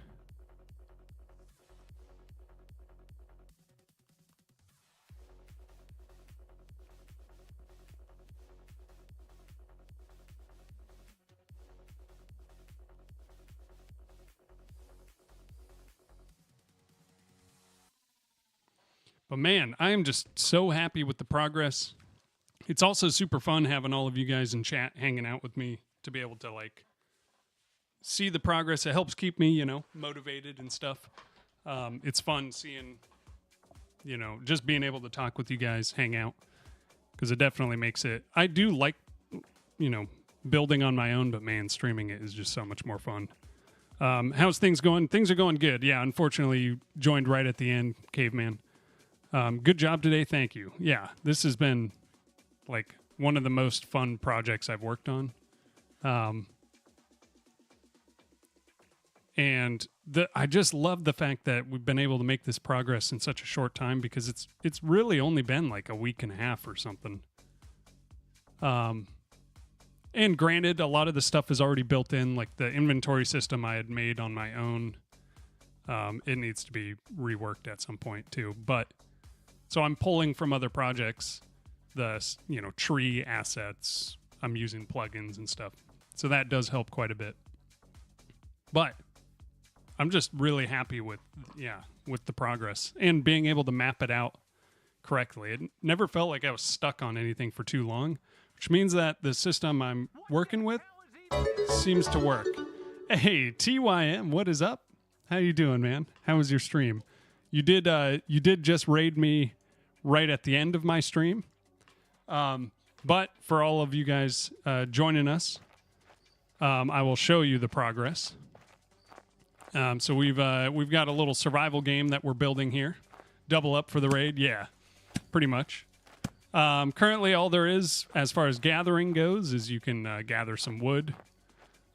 But man, I am just so happy with the progress. It's also super fun having all of you guys in chat hanging out with me to be able to like see the progress. It helps keep me, motivated and stuff. It's fun seeing, just being able to talk with you guys, hang out, because it definitely makes it. I do like, building on my own, but man, streaming it is just so much more fun. How's things going? Things are going good. Yeah, unfortunately, you joined right at the end, Caveman. Good job today. Thank you. Yeah, this has been like one of the most fun projects I've worked on. And I just love the fact that we've been able to make this progress in such a short time, because it's really only been like a week and a half or something. And granted, a lot of the stuff is already built in, like the inventory system I had made on my own. It needs to be reworked at some point too. But so I'm pulling from other projects, the tree assets. I'm using plugins and stuff. So that does help quite a bit. But I'm just really happy with the progress and being able to map it out correctly. It never felt like I was stuck on anything for too long, which means that the system I'm working with seems to work. Hey, TYM, what is up? How you doing, man? How was your stream? You did just raid me right at the end of my stream. But for all of you guys joining us, I will show you the progress. So we've got a little survival game that we're building here. Double up for the raid, yeah, pretty much. Currently, all there is as far as gathering goes is you can gather some wood.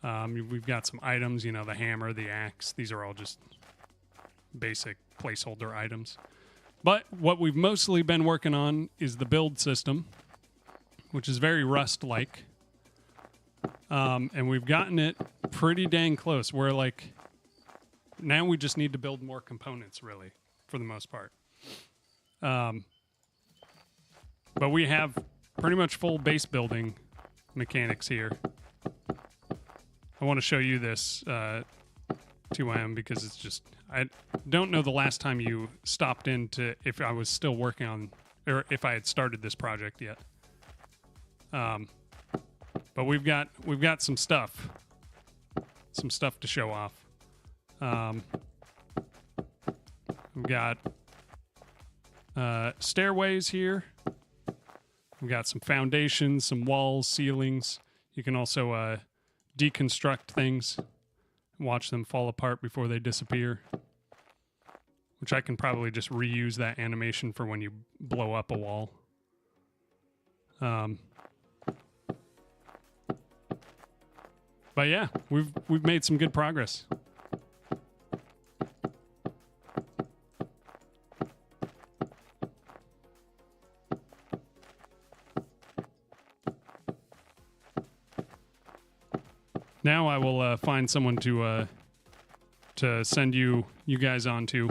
We've got some items, the hammer, the axe. These are all just basic placeholder items. But what we've mostly been working on is the build system, which is very Rust-like. And we've gotten it pretty dang close. We're like, now we just need to build more components, really, for the most part. But we have pretty much full base building mechanics here. I want to show you this 2M because it's just, I don't know the last time you stopped in to, if I was still working on, or if I had started this project yet. But we've got some stuff to show off. We've got stairways here. We've got some foundations, some walls, ceilings. You can also deconstruct things, watch them fall apart before they disappear, which I can probably just reuse that animation for when you blow up a wall. But yeah, we've made some good progress. Now I will find someone to send you guys on to.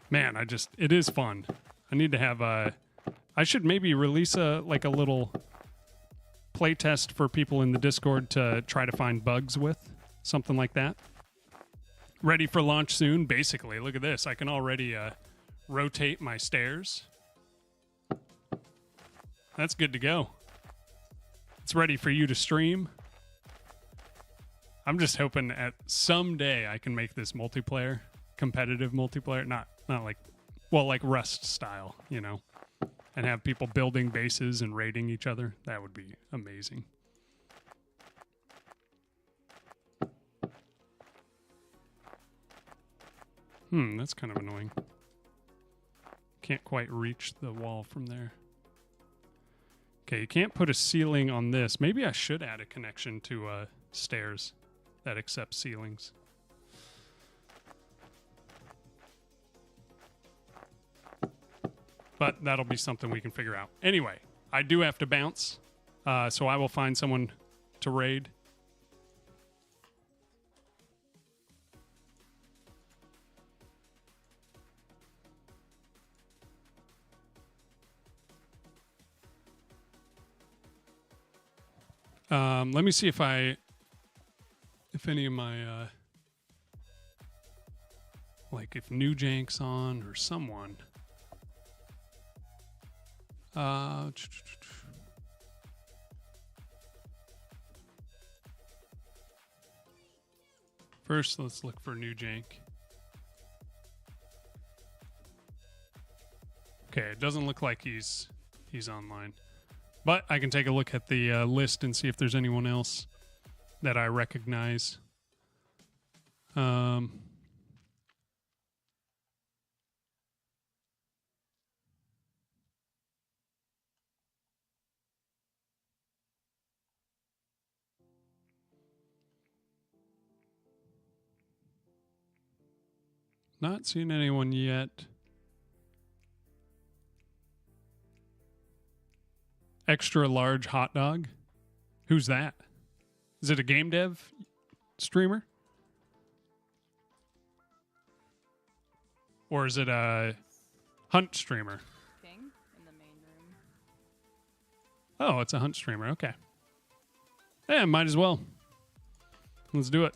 Man, it is fun. I need to have I should maybe release a little playtest for people in the Discord to try to find bugs with, something like that. Ready for launch soon, basically. Look at this. I can already rotate my stairs. That's good to go. It's ready for you to stream. I'm just hoping at someday I can make this multiplayer, competitive multiplayer, not like Rust style, and have people building bases and raiding each other. That would be amazing. That's kind of annoying. Can't quite reach the wall from there. Okay, you can't put a ceiling on this. Maybe I should add a connection to stairs that accept ceilings. But that'll be something we can figure out. Anyway, I do have to bounce, so I will find someone to raid. Let me see if any of my, like if New Jank's on or someone. First, let's look for New Jank. Okay, it doesn't look like he's online. But I can take a look at the list and see if there's anyone else that I recognize. Not seeing anyone yet. Extra large hot dog. Who's that? Is it a game dev streamer? Or is it a hunt streamer? King in the main room. Oh, it's a hunt streamer. Okay. Yeah, might as well. Let's do it.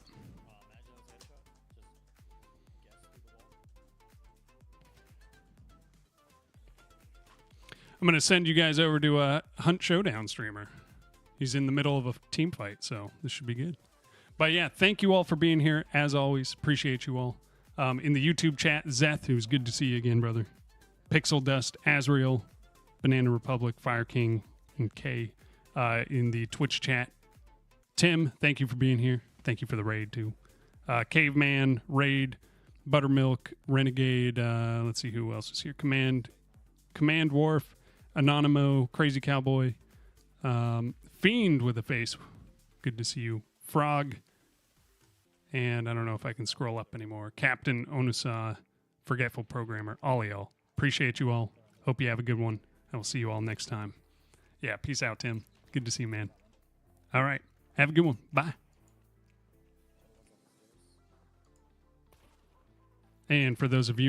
I'm going to send you guys over to a Hunt Showdown streamer. He's in the middle of a team fight, so this should be good. But yeah, thank you all for being here. As always, appreciate you all. In the YouTube chat, Zeth, who's good to see you again, brother. Pixel Dust, Azrael, Banana Republic, Fire King, and Kay. In the Twitch chat, Tim, thank you for being here. Thank you for the raid, too. Caveman, Raid, Buttermilk, Renegade. Let's see who else is here. Command Wharf, Anonymo, Crazy Cowboy, Fiend with a face. Good to see you. Frog. And I don't know if I can scroll up anymore. Captain Onusa, Forgetful Programmer. All y'all. Appreciate you all. Hope you have a good one. I will see you all next time. Yeah, peace out, Tim. Good to see you, man. All right. Have a good one. Bye. And for those of you